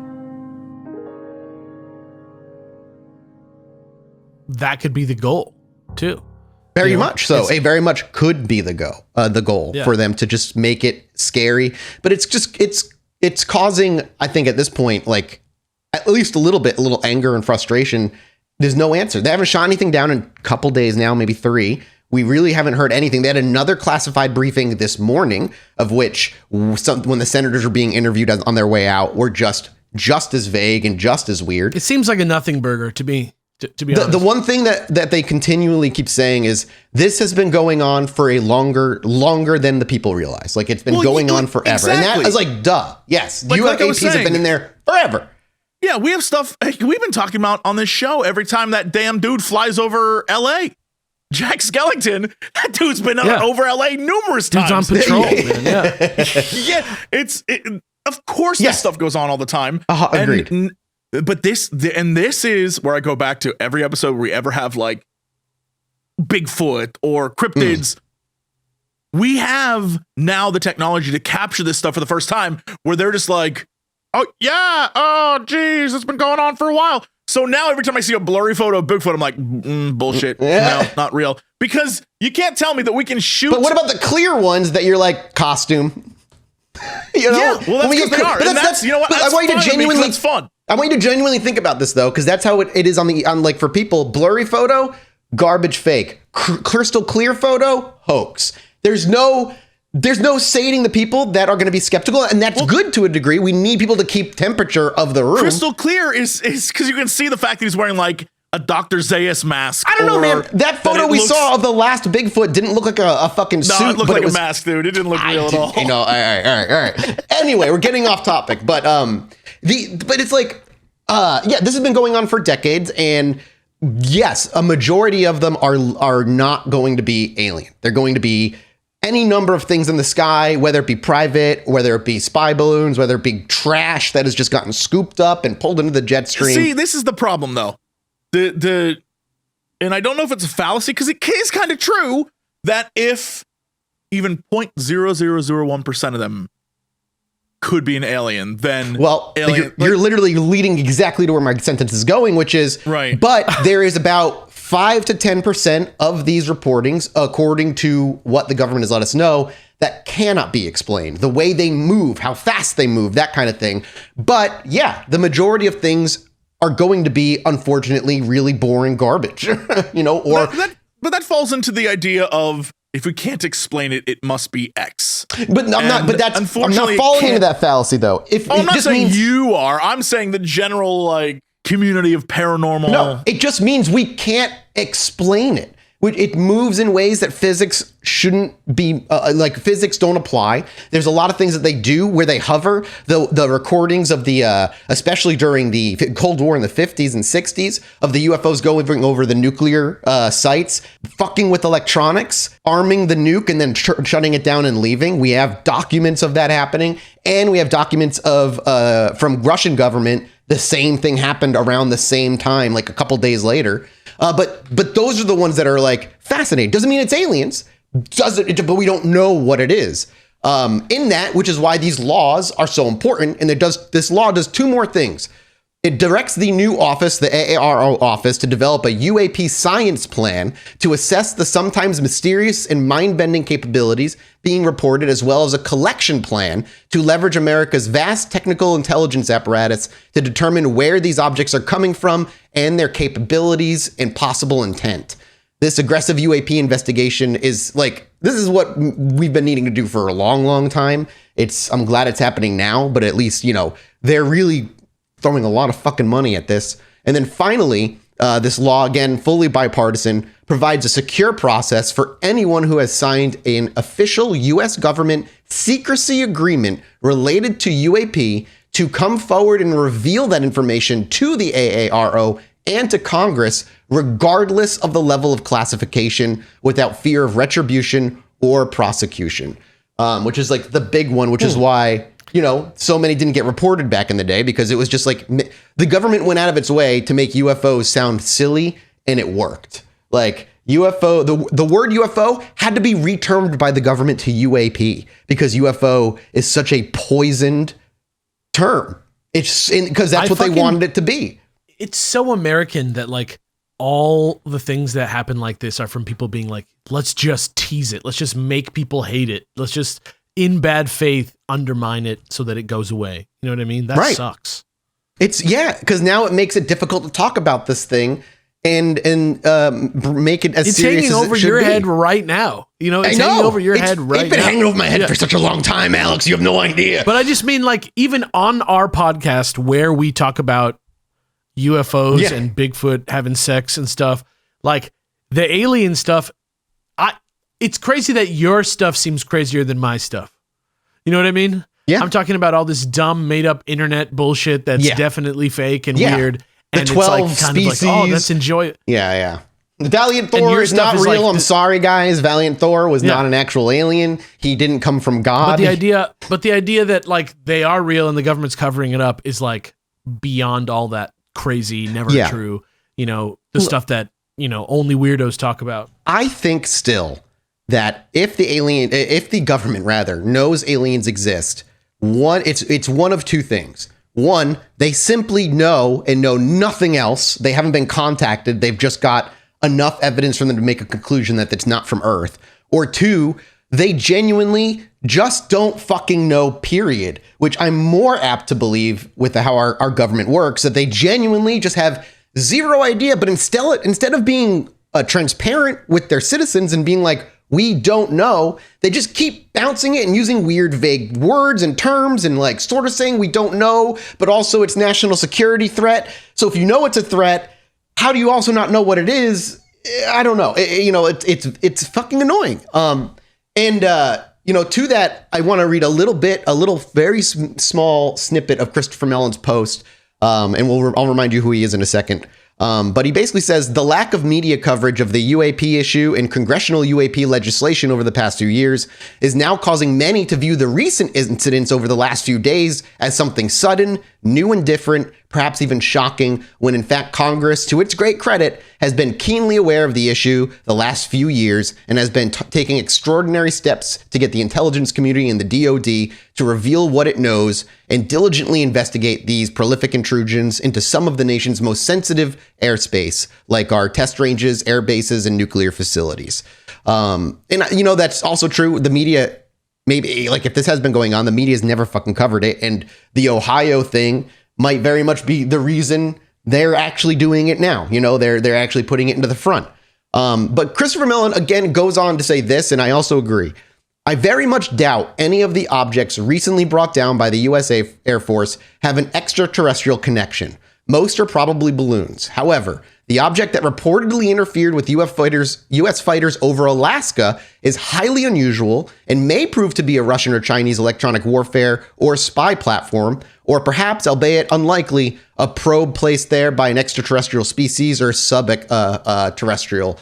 That could be the goal, too. Very much so. It very much could be the goal Yeah. for them to just make it scary. But it's causing, I think at this point, like at least a little anger and frustration. There's no answer. They haven't shot anything down in a couple days now, maybe 3. We really haven't heard anything. They had another classified briefing this morning, of which when the senators were being interviewed on their way out were just as vague and just as weird. It seems like a nothing burger to me. To be honest. The one thing that they continually keep saying is this has been going on for a longer than the people realize. Like it's been going on forever. Exactly. And that is like, duh. Yes. Like UAPs have been in there forever. Yeah, we have stuff we've been talking about on this show every time that damn dude flies over LA. Jack Skellington, that dude's been over LA numerous times. Dude's on patrol, man. Yeah. Of course this stuff goes on all the time. Agreed. But this is where I go back to every episode where we ever have like Bigfoot or cryptids. We have now the technology to capture this stuff for the first time where they're just like, oh yeah, oh geez, it's been going on for a while. So now every time I see a blurry photo of Bigfoot, I'm like, bullshit. No, not real. Because you can't tell me that we can shoot. But what about the clear ones that you're like costume? You know? Yeah, well, that's because they are. And that's, you know what? That's fine with me because it's fun. I want you to genuinely think about this though, because that's how it is on like for people. Blurry photo, garbage, fake. Crystal clear photo, hoax. There's no sating the people that are going to be skeptical, and that's good to a degree. We need people to keep temperature of the room. Crystal clear is because you can see the fact that he's wearing like a Dr. Zayas mask. I don't know, man. That photo we saw of the last Bigfoot didn't look like a fucking suit. No, it looked like a mask, dude. It didn't look real at all. You know, all right. Anyway, we're getting off topic, but it's like, this has been going on for decades, and yes, a majority of them are not going to be alien. They're going to be any number of things in the sky, whether it be private, whether it be spy balloons, whether it be trash that has just gotten scooped up and pulled into the jet stream. See, this is the problem, though. And I don't know if it's a fallacy because it is kind of true that if even 0.0001% of them could be an alien, then you're literally leading exactly to where my sentence is going, which is right. But there is about 5 to 10% of these reportings, according to what the government has let us know, that cannot be explained. The way they move, how fast they move, that kind of thing. But yeah, the majority of things are going to be, unfortunately, really boring garbage, you know, or but that falls into the idea of if we can't explain it, it must be X. But I'm not falling into that fallacy though. I'm not saying you are. I'm saying the general like community of paranormal. No, it just means we can't explain it. It moves in ways that physics shouldn't be, like physics don't apply. There's a lot of things that they do where they hover. The recordings of the, especially during the Cold War in the 50s and 60s, of the UFOs going over the nuclear sites, fucking with electronics, arming the nuke, and then shutting it down and leaving. We have documents of that happening, and we have documents of from Russian government. The same thing happened around the same time, like a couple days later. But those are the ones that are like fascinating. Doesn't mean it's aliens. But we don't know what it is. In that, which is why these laws are so important. And this law does two more things. It directs the new office, the AARO office, to develop a UAP science plan to assess the sometimes mysterious and mind-bending capabilities being reported, as well as a collection plan to leverage America's vast technical intelligence apparatus to determine where these objects are coming from and their capabilities and possible intent. This aggressive UAP investigation is this is what we've been needing to do for a long, long time. I'm glad it's happening now, but at least, they're really throwing a lot of fucking money at this. And then finally, this law, again, fully bipartisan, provides a secure process for anyone who has signed an official U.S. government secrecy agreement related to UAP to come forward and reveal that information to the AARO and to Congress, regardless of the level of classification, without fear of retribution or prosecution, which is like the big one, which is why so many didn't get reported back in the day, because it was just like the government went out of its way to make UFOs sound silly, and it worked. Like UFO, the word UFO had to be retermed by the government to UAP because UFO is such a poisoned term. It's because that's what they wanted it to be. It's so American that all the things that happen like this are from people being like, let's just tease it. Let's just make people hate it. Let's just, in bad faith, undermine it so that it goes away. You know what I mean? That sucks. Because now it makes it difficult to talk about this thing and make it as serious as it should be. It's hanging over your head right now. It's hanging over your head right now. It's been hanging over my head for such a long time, Alex. You have no idea. But I just mean even on our podcast where we talk about UFOs and Bigfoot having sex and stuff, the alien stuff, it's crazy that your stuff seems crazier than my stuff. You know what I mean? Yeah. I'm talking about all this dumb made up internet bullshit that's definitely fake and weird. The and 12 it's species. Let's enjoy it. Yeah. Valiant Thor is not real. I'm sorry, guys. Valiant Thor was not an actual alien. He didn't come from God. But the idea that they are real and the government's covering it up is beyond all that crazy, never true, the stuff that, only weirdos talk about. I think still that if the government rather knows aliens exist, it's one of two things. One, they simply know and know nothing else. They haven't been contacted. They've just got enough evidence from them to make a conclusion that it's not from Earth. Or two, they genuinely just don't fucking know, period, which I'm more apt to believe with how our government works, that they genuinely just have zero idea. But instead of being transparent with their citizens and being like, we don't know, they just keep bouncing it and using weird, vague words and terms and sort of saying we don't know, but also it's national security threat. So if you know it's a threat, how do you also not know what it is? I don't know. It's fucking annoying. To that, I want to read a little very small snippet of Christopher Mellon's post, and I'll remind you who he is in a second. But he basically says the lack of media coverage of the UAP issue and congressional UAP legislation over the past few years is now causing many to view the recent incidents over the last few days as something sudden, new and different, perhaps even shocking, when in fact Congress, to its great credit, has been keenly aware of the issue the last few years and has been taking extraordinary steps to get the intelligence community and the DoD to reveal what it knows and diligently investigate these prolific intrusions into some of the nation's most sensitive airspace, like our test ranges, air bases, and nuclear facilities. That's also true. The media, maybe if this has been going on, the media's never fucking covered it. And the Ohio thing might very much be the reason they're actually doing it now. They're actually putting it into the front. But Christopher Mellon again goes on to say this, and I also agree. I very much doubt any of the objects recently brought down by the U.S. Air Force have an extraterrestrial connection. Most are probably balloons. However, the object that reportedly interfered with U.S. fighters over Alaska is highly unusual and may prove to be a Russian or Chinese electronic warfare or spy platform, or perhaps, albeit unlikely, a probe placed there by an extraterrestrial species or sub-terrestrial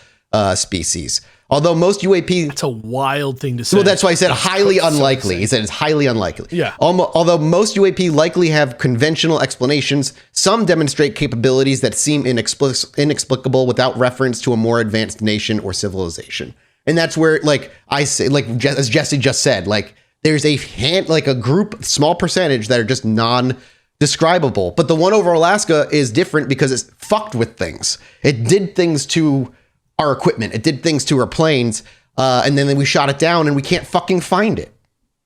species. Although most UAP... That's a wild thing to say. Well, that's why I said highly unlikely. He said it's highly unlikely. Yeah. Although most UAP likely have conventional explanations, some demonstrate capabilities that seem inexplicable without reference to a more advanced nation or civilization. And that's where, like I say, like as Jesse just said, like there's a small percentage that are just non-describable. But the one over Alaska is different because it's fucked with things. It did things to our equipment. It did things to our planes. And then we shot it down and we can't fucking find it.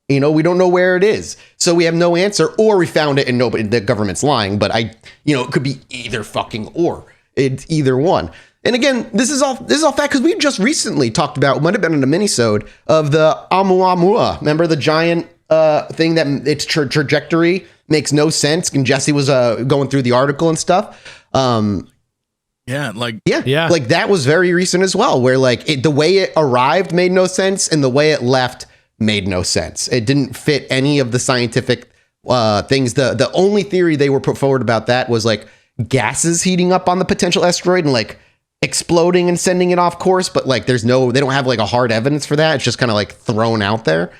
You know, we don't know where it is. So we have no answer, or we found it and the government's lying. But it could be either fucking or. It's either one. And again, this is all fact because we just recently talked about, might have been in a mini-sode of the Oumuamua. Remember the giant thing that its trajectory makes no sense? And Jesse was going through the article and stuff. Yeah. Like that was very recent as well, where the way it arrived made no sense and the way it left made no sense. It didn't fit any of the scientific things. The only theory they were put forward about that was like gases heating up on the potential asteroid and like exploding and sending it off course. But like they don't have like a hard evidence for that. It's just kind of like thrown out there.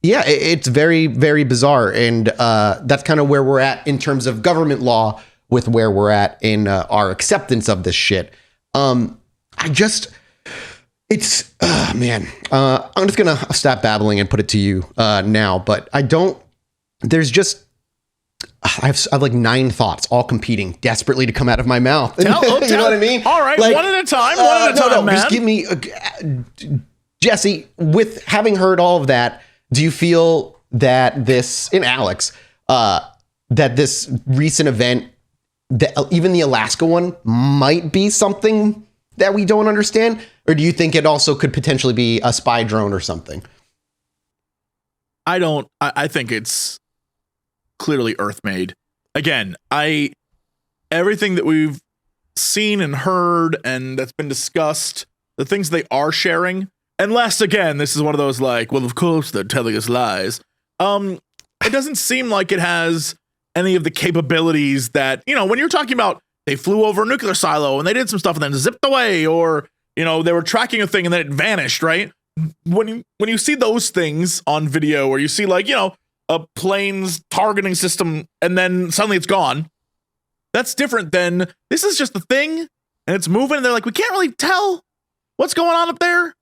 It's very, very bizarre. And that's kind of where we're at in terms of government law with where we're at in our acceptance of this shit. I'm just gonna stop babbling and put it to you now, but I have like 9 thoughts all competing desperately to come out of my mouth. You know what I mean? All right, one at a time, man. Just give me Jesse, with having heard all of that, do you feel that this, in Alex, that this recent event, even the Alaska one, might be something that we don't understand? Or do you think it also could potentially be a spy drone or something? I think it's clearly Earth-made. Again, everything that we've seen and heard and that's been discussed, the things they are sharing, unless, again, this is one of those like, well, of course they're telling us lies. It doesn't seem like it has any of the capabilities that, when you're talking about they flew over a nuclear silo and they did some stuff and then zipped away, or, they were tracking a thing and then it vanished, right? When you see those things on video, or you see like, a plane's targeting system and then suddenly it's gone, that's different than this is just a thing and it's moving and they're like, we can't really tell what's going on up there,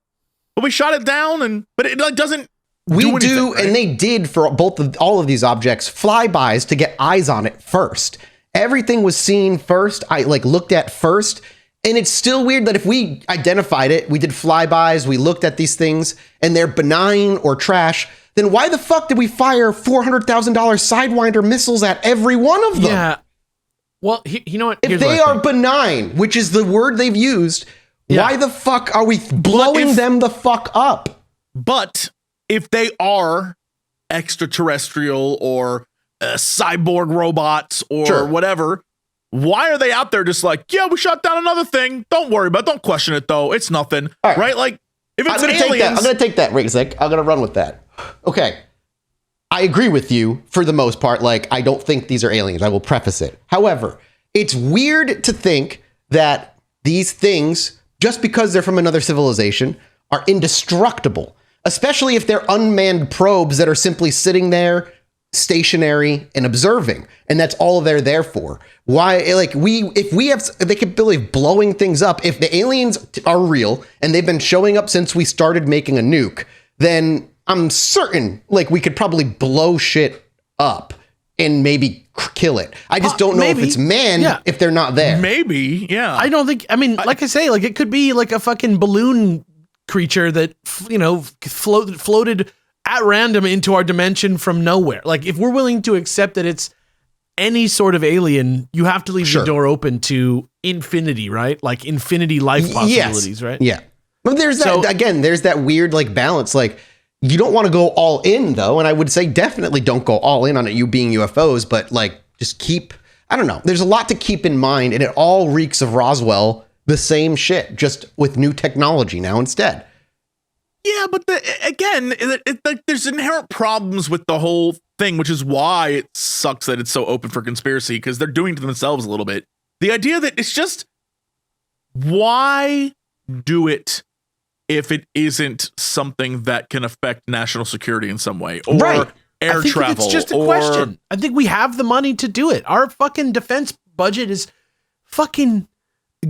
but we shot it down but it like doesn't. We do, right? And they did for all of these objects flybys to get eyes on it first. Everything was seen first. I looked at first, and it's still weird that if we identified it, we did flybys, we looked at these things, and they're benign or trash. Then why the fuck did we fire $400,000 Sidewinder missiles at every one of them? Yeah. Well, you know what? If they are benign, which is the word they've used, why the fuck are we blowing them the fuck up? But if they are extraterrestrial or cyborg robots or whatever, why are they out there just like, yeah, we shot down another thing. Don't worry about it. Don't question it, though. It's nothing. Right? Like, if it's aliens. I'm going to take that, Rizek. I'm going to run with that. Okay. I agree with you for the most part. Like, I don't think these are aliens. I will preface it. However, it's weird to think that these things, just because they're from another civilization, are indestructible. Especially if they're unmanned probes that are simply sitting there, stationary and observing, and that's all they're there for. Why? Like if we have the capability of blowing things up, if the aliens are real and they've been showing up since we started making a nuke, then I'm certain like we could probably blow shit up and maybe kill it. I just don't know if it's manned if they're not there. Maybe, yeah. I don't think. I mean, like I say, like it could be like a fucking balloon creature that floated at random into our dimension from nowhere. Like if we're willing to accept that it's any sort of alien, you have to leave the door open to infinity, right? Like infinity life possibilities, right? Yeah. But there's there's that weird like balance. Like you don't want to go all in though. And I would say definitely don't go all in on it, you being UFOs, but like just keep, I don't know. There's a lot to keep in mind, and it all reeks of Roswell, the same shit, just with new technology now instead. Yeah, but there's inherent problems with the whole thing, which is why it sucks that it's so open for conspiracy, because they're doing to themselves a little bit. The idea that it's just, why do it if it isn't something that can affect national security in some way, or air travel? It's just a question. I think we have the money to do it. Our fucking defense budget is fucking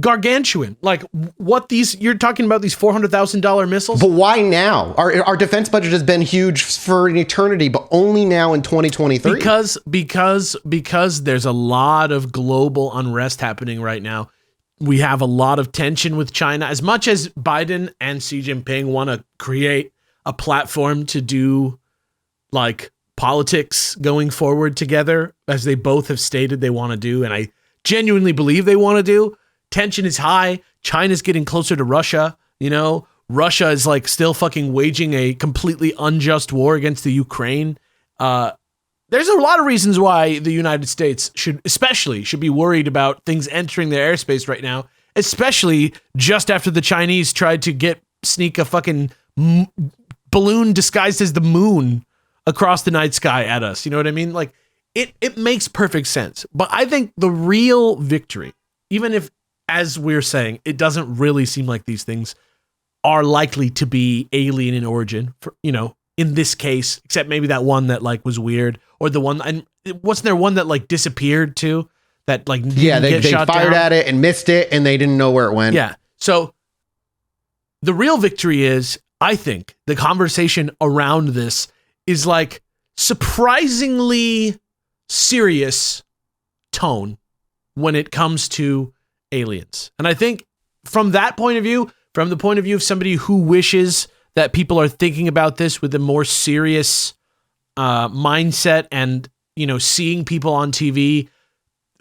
gargantuan. Like, what you're talking about these $400,000 missiles? But why now? Our defense budget has been huge for an eternity, but only now in 2023. Because there's a lot of global unrest happening right now. We have a lot of tension with China. As much as Biden and Xi Jinping want to create a platform to do like politics going forward together, as they both have stated they want to do, and I genuinely believe they want to do, tension is high. China's getting closer to Russia. You know, Russia is like still fucking waging a completely unjust war against the Ukraine. There's a lot of reasons why the United States should be worried about things entering their airspace right now, especially just after the Chinese tried to sneak a fucking balloon disguised as the moon across the night sky at us. You know what I mean? Like, it makes perfect sense. But I think the real victory, even if, as we're saying, it doesn't really seem like these things are likely to be alien in origin, for, you know, in this case, except maybe that one that like was weird, or the one, and wasn't there one that like disappeared too? That like, they fired at it and missed it, and they didn't know where it went. Yeah. So the real victory is, I think, the conversation around this is like surprisingly serious tone when it comes to aliens. And I think from that point of view, from the point of view of somebody who wishes that people are thinking about this with a more serious mindset, and, you know, seeing people on TV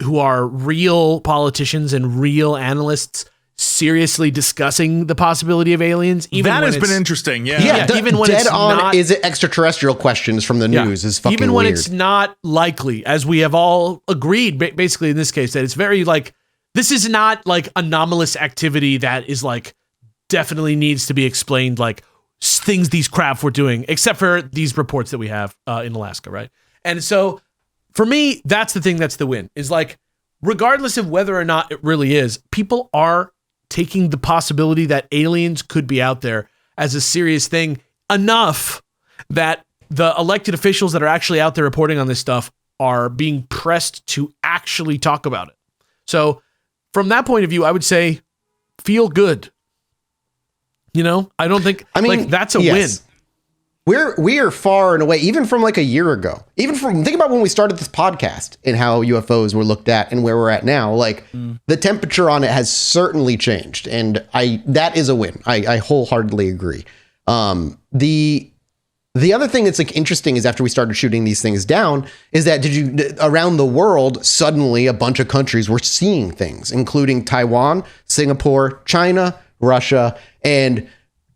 who are real politicians and real analysts seriously discussing the possibility of aliens. Even that has been interesting. Even when it's not, is it extraterrestrial questions from the news is fucking even when weird. It's not likely, as we have all agreed, basically in this case, that it's very like, this is not like anomalous activity that is like definitely needs to be explained, like things these craft were doing, except for these reports that we have in Alaska, right? And so for me, that's the thing that's the win, is like, regardless of whether or not it really is, people are taking the possibility that aliens could be out there as a serious thing enough that the elected officials that are actually out there reporting on this stuff are being pressed to actually talk about it. So from that point of view, I would say feel good. You know, I mean, that's a win. We are far and away, even from like a year ago, think about when we started this podcast and how UFOs were looked at and where we're at now. Like the temperature on it has certainly changed. And that is a win. I wholeheartedly agree. The other thing that's like interesting is after we started shooting these things down is that around the world, suddenly a bunch of countries were seeing things, including Taiwan, Singapore, China, Russia, and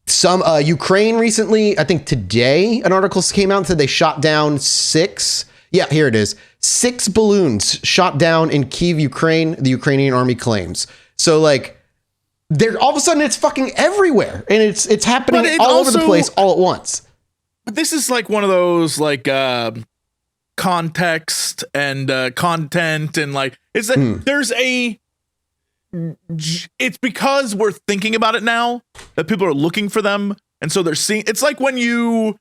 some Ukraine recently. I think today an article came out and said they shot down 6. Yeah, here it is. 6 balloons shot down in Kyiv, Ukraine, the Ukrainian army claims. So like all of a sudden it's fucking everywhere, and it's happening all over the place all at once. But this is like one of those like context and content, and like it's like it's because we're thinking about it now that people are looking for them, and so they're seeing. It's like when you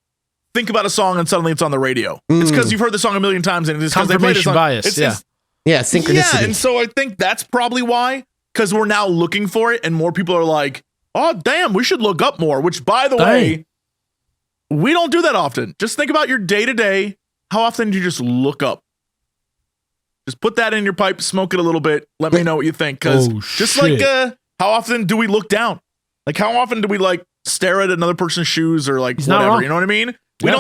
think about a song and suddenly it's on the radio. It's because you've heard the song a million times, and it's because they played it. Bias. Synchronicity. Yeah, and so I think that's probably why, because we're now looking for it, and more people are like, "Oh, damn, we should look up more." Which, by the way, we don't do that often. Just think about your day to day. How often do you just look up? Just put that in your pipe, smoke it a little bit. Let me know what you think. Because like, how often do we look down? Like, how often do we like stare at another person's shoes or like whatever? You know what I mean? We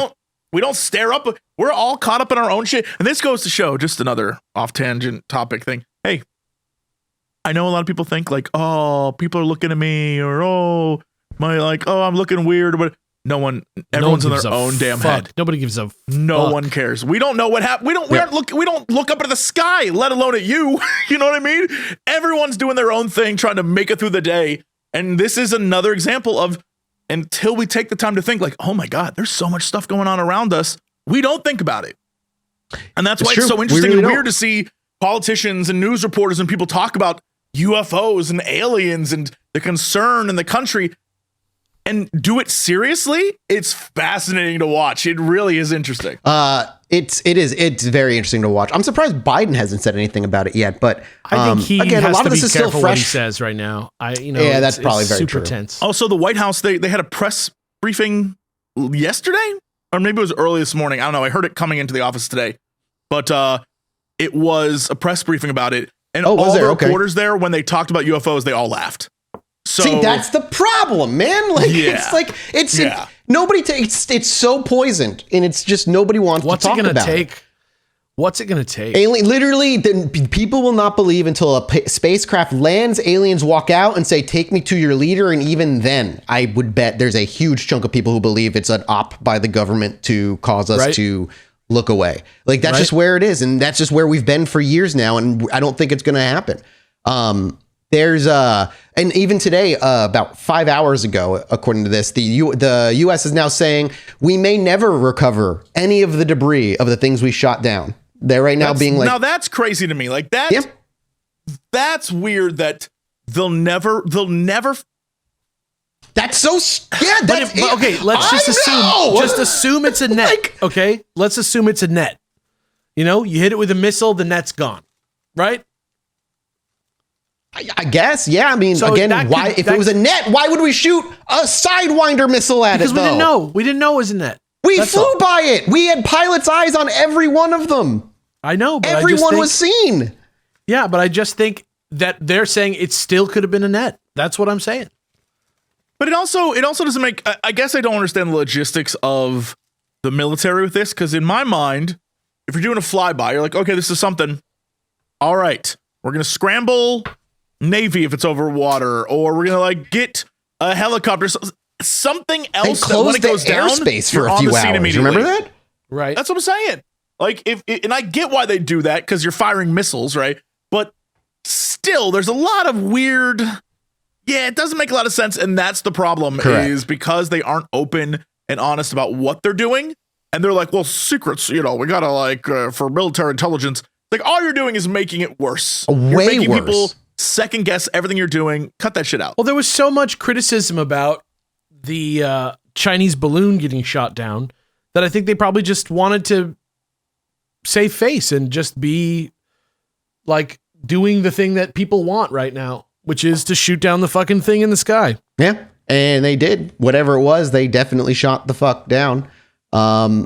don't stare up. We're all caught up in our own shit. And this goes to show, just another off tangent topic thing. Hey, I know a lot of people think like, oh, people are looking at me, or I'm looking weird. But everyone's in their own damn head. Nobody gives a No fuck. one cares. We don't know what happened. We don't look up at the sky, let alone at you. You know what I mean? Everyone's doing their own thing, trying to make it through the day. And this is another example of, until we take the time to think like, oh my God, there's so much stuff going on around us, we don't think about it. And that's why it's so interesting and weird to see politicians and news reporters and people talk about UFOs and aliens and the concern in the country and do it seriously. It's fascinating to watch. It really is interesting. It's very interesting to watch. I'm surprised Biden hasn't said anything about it yet, but I think he again, has a lot to of this be is still careful fresh. what he says right now. Yeah, that's probably very super true. tense. Also, the White House, they had a press briefing yesterday, or maybe it was early this morning. I don't know. I heard it coming into the office today, but it was a press briefing about it. And all the reporters there, when they talked about UFOs, they all laughed. So, see, that's the problem, man. Like, it's like, nobody takes, it's so poisoned, and it's just nobody wants to talk about it. What's it going to take? Literally, then people will not believe until a spacecraft lands, aliens walk out and say, take me to your leader. And even then, I would bet there's a huge chunk of people who believe it's an op by the government to cause us to look away. Like, that's just where it is. And that's just where we've been for years now. And I don't think it's going to happen. There's and even today, about 5 hours ago, according to this, the U.S. is now saying we may never recover any of the debris of the things we shot down. They're right now being like, now that's crazy to me. Like that, that's weird that they'll never. That's so That's but okay, let's just assume it's a net. Okay, let's assume it's a net. You know, you hit it with a missile, the net's gone, right? I guess, yeah. I mean, so again, if it was a net, why would we shoot a Sidewinder missile at it? Because we didn't know. We didn't know it was a net. We flew by it. We had pilot's eyes on every one of them. I know, but everyone was seen. Yeah, but I just think that they're saying it still could have been a net. That's what I'm saying. But it also doesn't make. I guess I don't understand the logistics of the military with this, because in my mind, if you're doing a flyby, you're like, okay, this is something. All right, we're gonna scramble Navy if it's over water, or we're gonna like get a helicopter, something else. They closed the airspace for a few hours. Remember that? Right. That's what I'm saying. Like, and I get why they do that, because you're firing missiles, right? But still, there's a lot of weird. Yeah, it doesn't make a lot of sense, and that's the problem. Is because they aren't open and honest about what they're doing, and they're like, well, secrets. You know, we gotta like for military intelligence. Like, all you're doing is making it worse. You're making people second guess everything you're doing. Cut that shit out. Well, there was so much criticism about the Chinese balloon getting shot down that I think they probably just wanted to save face and just be like doing the thing that people want right now, which is to shoot down the fucking thing in the sky. Yeah. And they did. Whatever it was, they definitely shot the fuck down. There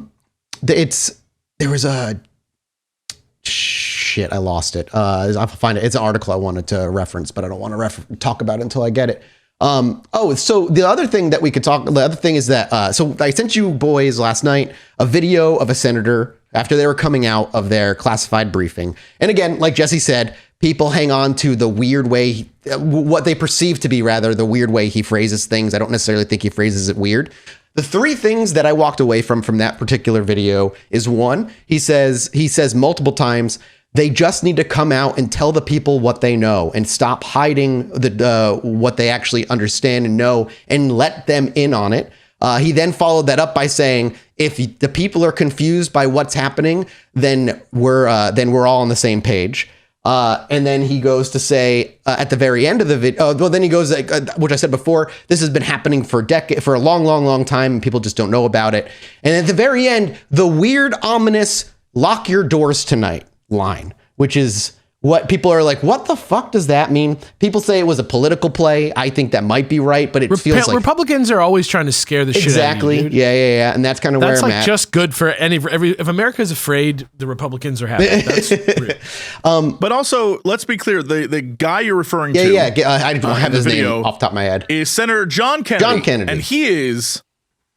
was a shit. I lost it. I'll find it. It's an article I wanted to reference, but I don't want to talk about it until I get it. So the other thing that we could talk, the other thing is that, so I sent you boys last night a video of a senator after they were coming out of their classified briefing. And again, like Jesse said, people hang on to the weird way, what they perceive to be rather the weird way he phrases things. I don't necessarily think he phrases it weird. The three things that I walked away from that particular video is one, he says multiple times, they just need to come out and tell the people what they know and stop hiding what they actually understand and know and let them in on it. He then followed that up by saying, if the people are confused by what's happening, then we're all on the same page. And then he goes to say at the very end of the video, then he goes, which I said before, this has been happening for a long time, and people just don't know about it. And at the very end, the weird, ominous, lock your doors tonight line, which is what people are like, what the fuck does that mean? People say it was a political play. I think that might be right, but it feels like Republicans are always trying to scare the shit out of you. Exactly. Yeah. And that's kind of where I'm at. Just good for if America's afraid, the Republicans are happy. That's real. But also, let's be clear, the guy you're referring to. I don't have his name off the top of my head. Is Senator John Kennedy. And he is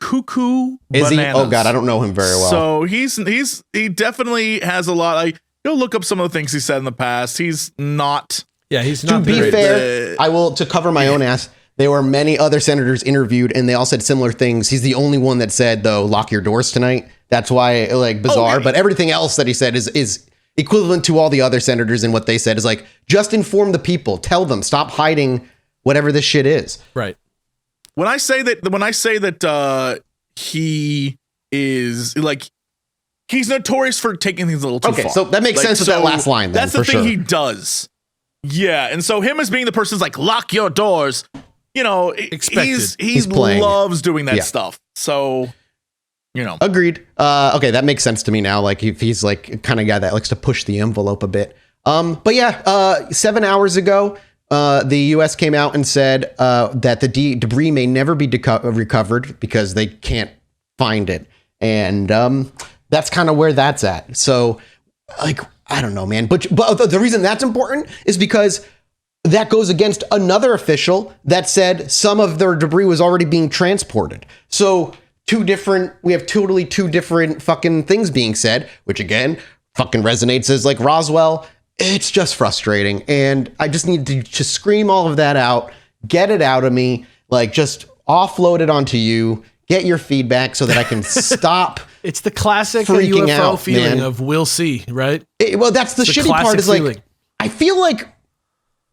cuckoo bananas. Is he? Oh God, I don't know him very well. So he definitely has a lot. Go look up some of the things he said in the past. He's not. Yeah, he's not. To be fair, I will, to cover my own ass, There were many other senators interviewed, and they all said similar things. He's the only one that said, though, lock your doors tonight. That's why, like, bizarre. But everything else that he said is equivalent to all the other senators, and what they said is like, just inform the people, tell them, stop hiding whatever this shit is. Right. When I say that he is like, he's notorious for taking things a little too far. Okay, so that makes sense with that last line. Then, that's the thing he does. Yeah, and so him as being the person's like, lock your doors. You know, he loves doing that stuff. So, you know. Agreed. Okay, that makes sense to me now. Like, if he's like kind of guy that likes to push the envelope a bit. But yeah, 7 hours ago, the U.S. came out and said that the debris may never be recovered because they can't find it. And that's kind of where that's at. So, like, I don't know, man. But the reason that's important is because that goes against another official that said some of their debris was already being transported. So we have totally two different fucking things being said, which again, fucking resonates as like Roswell. It's just frustrating. And I just need to just scream all of that out, get it out of me, like just offload it onto you, get your feedback so that I can stop. It's the classic freaking UFO out, feeling man. of we'll see, right? Well, that's the shitty part is like, feeling. I feel like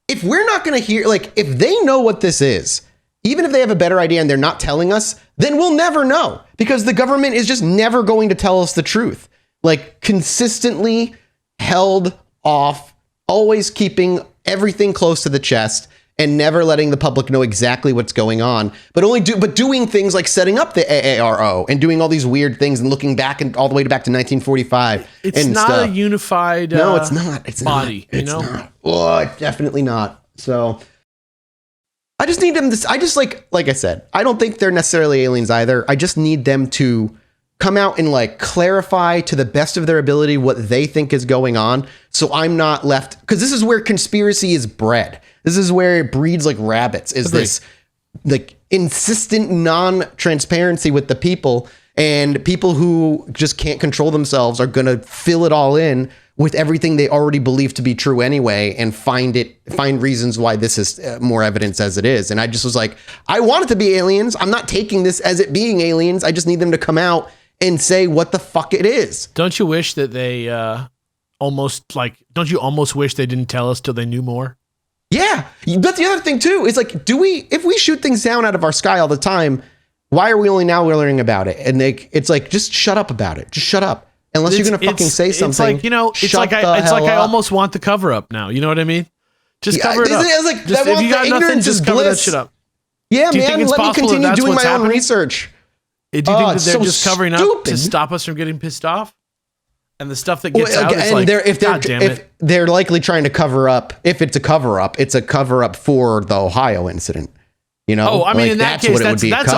if we're not going to hear, like, if they know what this is, even if they have a better idea and they're not telling us, then we'll never know because the government is just never going to tell us the truth. Like, consistently held off, always keeping everything close to the chest and never letting the public know exactly what's going on, but doing things like setting up the AARO and doing all these weird things and looking back and all the way back to 1945. It's not stuff. a unified no, it's not. It's body, not. you know? Not. Oh, it's definitely not. So I just need them to, I just like I said, I don't think they're necessarily aliens either. I just need them to come out and like clarify to the best of their ability what they think is going on. So I'm not left, because this is where conspiracy is bred. This is where it breeds like rabbits, is this like insistent non-transparency with the people, and people who just can't control themselves are going to fill it all in with everything they already believe to be true anyway, and find reasons why this is more evidence as it is. And I just was like, I want it to be aliens. I'm not taking this as it being aliens. I just need them to come out and say what the fuck it is. Don't you wish that they don't you almost wish they didn't tell us till they knew more? Yeah, that's the other thing too. Is like, if we shoot things down out of our sky all the time, why are we only now learning about it? And it's like, just shut up about it. Just shut up. Unless you're gonna fucking say something. It's like, you know, it's like I almost want the cover up now. You know what I mean? Just cover it up. It's like, if you got nothing, just cover that shit up. Yeah, man. Let me continue doing my own research. Do you think that they're just covering up to stop us from getting pissed off? And the stuff that gets out is like, if they're likely trying to cover up, if it's a cover up, it's a cover up for the Ohio incident. You know? Oh, I mean, in that case, that's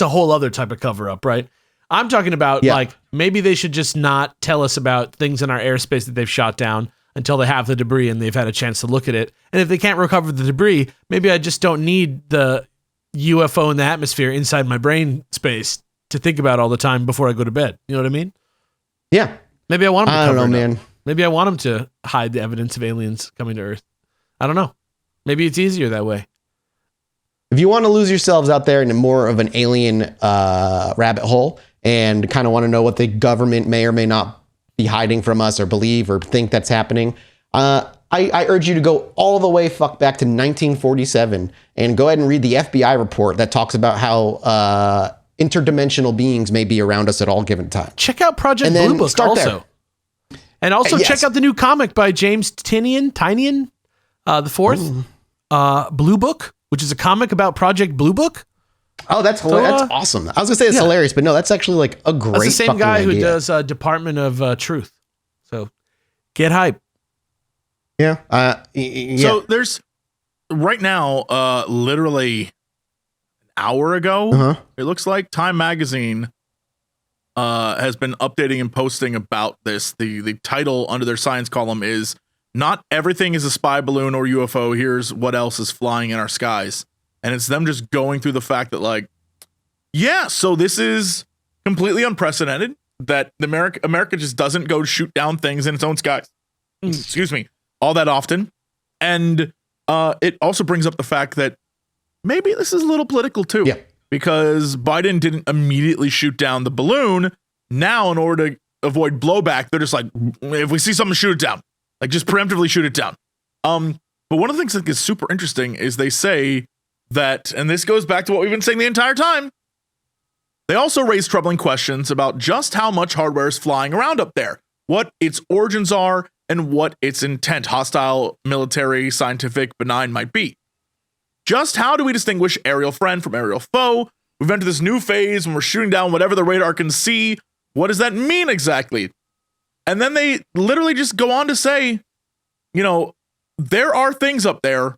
a whole other type of cover up, right? I'm talking about like, maybe they should just not tell us about things in our airspace that they've shot down until they have the debris and they've had a chance to look at it. And if they can't recover the debris, maybe I just don't need the UFO in the atmosphere inside my brain space to think about all the time before I go to bed. You know what I mean? Yeah. Maybe I want them to cover it up. Man. Maybe I want them to hide the evidence of aliens coming to Earth. I don't know. Maybe it's easier that way. If you want to lose yourselves out there in more of an alien rabbit hole and kind of want to know what the government may or may not be hiding from us or believe or think that's happening, I urge you to go all the way back to 1947 and go ahead and read the FBI report that talks about how interdimensional beings may be around us at all given time. Check out Project Blue Book also. There. And also check out the new comic by James Tynion, the fourth, Blue Book, which is a comic about Project Blue Book. Oh, that's hilarious. That's awesome. I was gonna say it's hilarious, but no, that's actually like a great. That's the same guy who does Department of Truth. So get hype. Yeah. So there's right now, literally an hour ago, it looks like Time Magazine has been updating and posting about this. The title under their science column is "Not Everything is a Spy Balloon or UFO. Here's what else is flying in our skies." And it's them just going through the fact that, like, yeah, so this is completely unprecedented, that America just doesn't go shoot down things in its own skies. Excuse me, all that often. And it also brings up the fact that maybe this is a little political too. Yeah. Because Biden didn't immediately shoot down the balloon. Now, in order to avoid blowback, they're just like, if we see something, shoot it down. Like, just preemptively shoot it down. But one of the things that is super interesting is they say that, and this goes back to what we've been saying the entire time, they also raise troubling questions about just how much hardware is flying around up there, what its origins are, and what its intent, hostile, military, scientific, benign, might be. Just how do we distinguish aerial friend from aerial foe? We've entered this new phase when we're shooting down whatever the radar can see. What does that mean exactly? And then they literally just go on to say, you know, there are things up there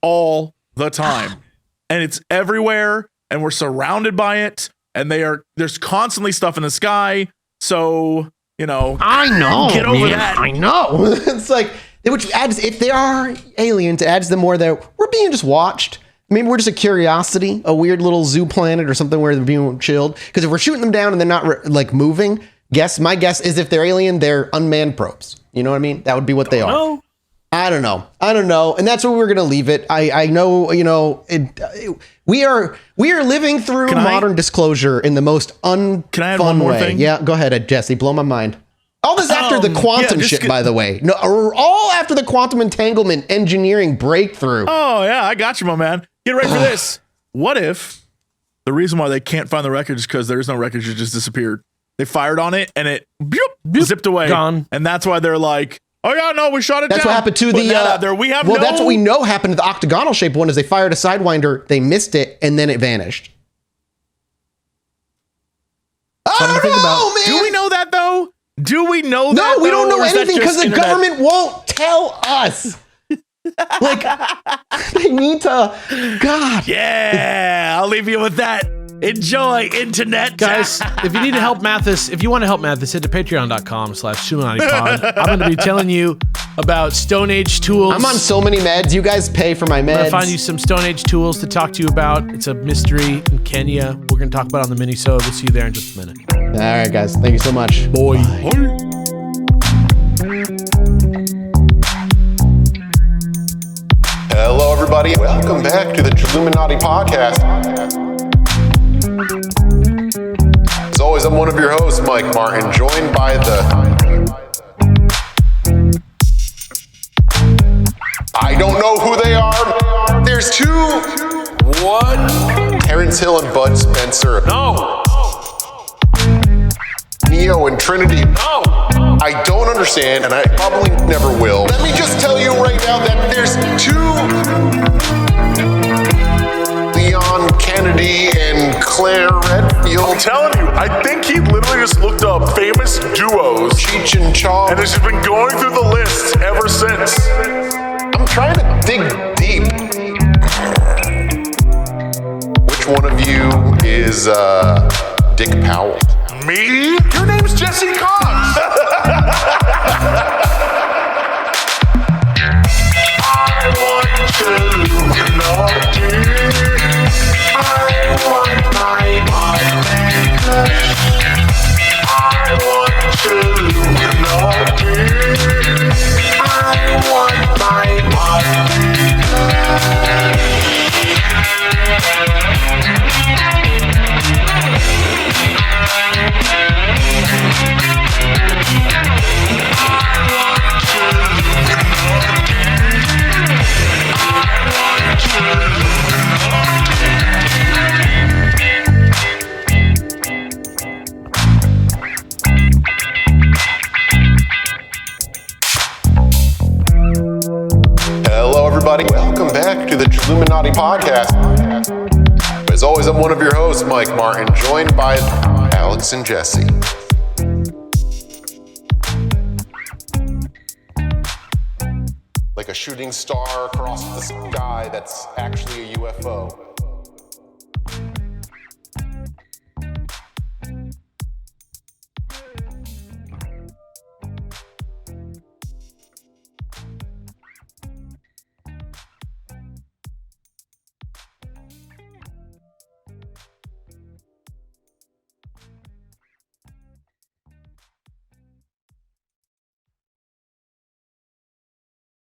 all the time, and it's everywhere, and we're surrounded by it, and there's constantly stuff in the sky. So, you know, I know, get over that. I know. It's like, which adds, if they are aliens, it adds them more that we're being just watched. Maybe we're just a curiosity, a weird little zoo planet or something where they're being chilled. Because if we're shooting them down and they're not like moving, my guess is if they're alien, they're unmanned probes. You know what I mean? That would be what they are. No. I don't know. And that's where we're going to leave it. I know, you know, we are living through modern disclosure in the most Can I add one more way. thing? Yeah, go ahead, Jesse. Blow my mind. All this after the quantum shit, by the way. No, all after the quantum entanglement engineering breakthrough. Oh, yeah, I got you, my man. Get ready for this. What if the reason why they can't find the wreckage is because there's no wreckage, it just disappeared. They fired on it and it zipped away. Gone. And that's why they're like, oh, yeah, no, we shot it down. That's what happened to that's what we know happened to the octagonal shaped one is they fired a Sidewinder, they missed it, and then it vanished. Something to think about. Man. Do we know that, though? Do we know that? No, we don't know anything because the internet? government won't tell us. Like, they need to. God. Yeah, I'll leave you with that. Enjoy, internet. Guys, if you need to help Mathis, if you want to help Mathis, head to patreon.com/Chilluminati. I'm going to be telling you about Stone Age tools. I'm on so many meds. You guys pay for my meds. I'm going to find you some Stone Age tools to talk to you about. It's a mystery in Kenya. We're going to talk about it on the mini-sode. We'll see you there in just a minute. All right, guys. Thank you so much. Boy. Hello, everybody. Welcome back to the Chilluminati podcast. As always, I'm one of your hosts, Mike Martin, joined by I don't know who they are. There's two. What? Terrence Hill and Bud Spencer. No. Neo and Trinity. No. I don't understand, and I probably never will. Let me just tell you right now that there's two Leon Kennedy and Claire Redfield. I'm telling you, I think he literally just looked up famous duos Cheech and Chong. and has just been going through the list ever since. I'm trying to dig deep. Which one of you is Dick Powell? Me? Your name's Jesse Cox. I want Chilluminati. I want my necklace. I want Chilluminati. I want my Hello, everybody. Welcome back to the Chilluminati podcast. As always, I'm one of your hosts, Mike Martin, joined by Alex and Jesse. Like a shooting star across the sky that's actually a UFO.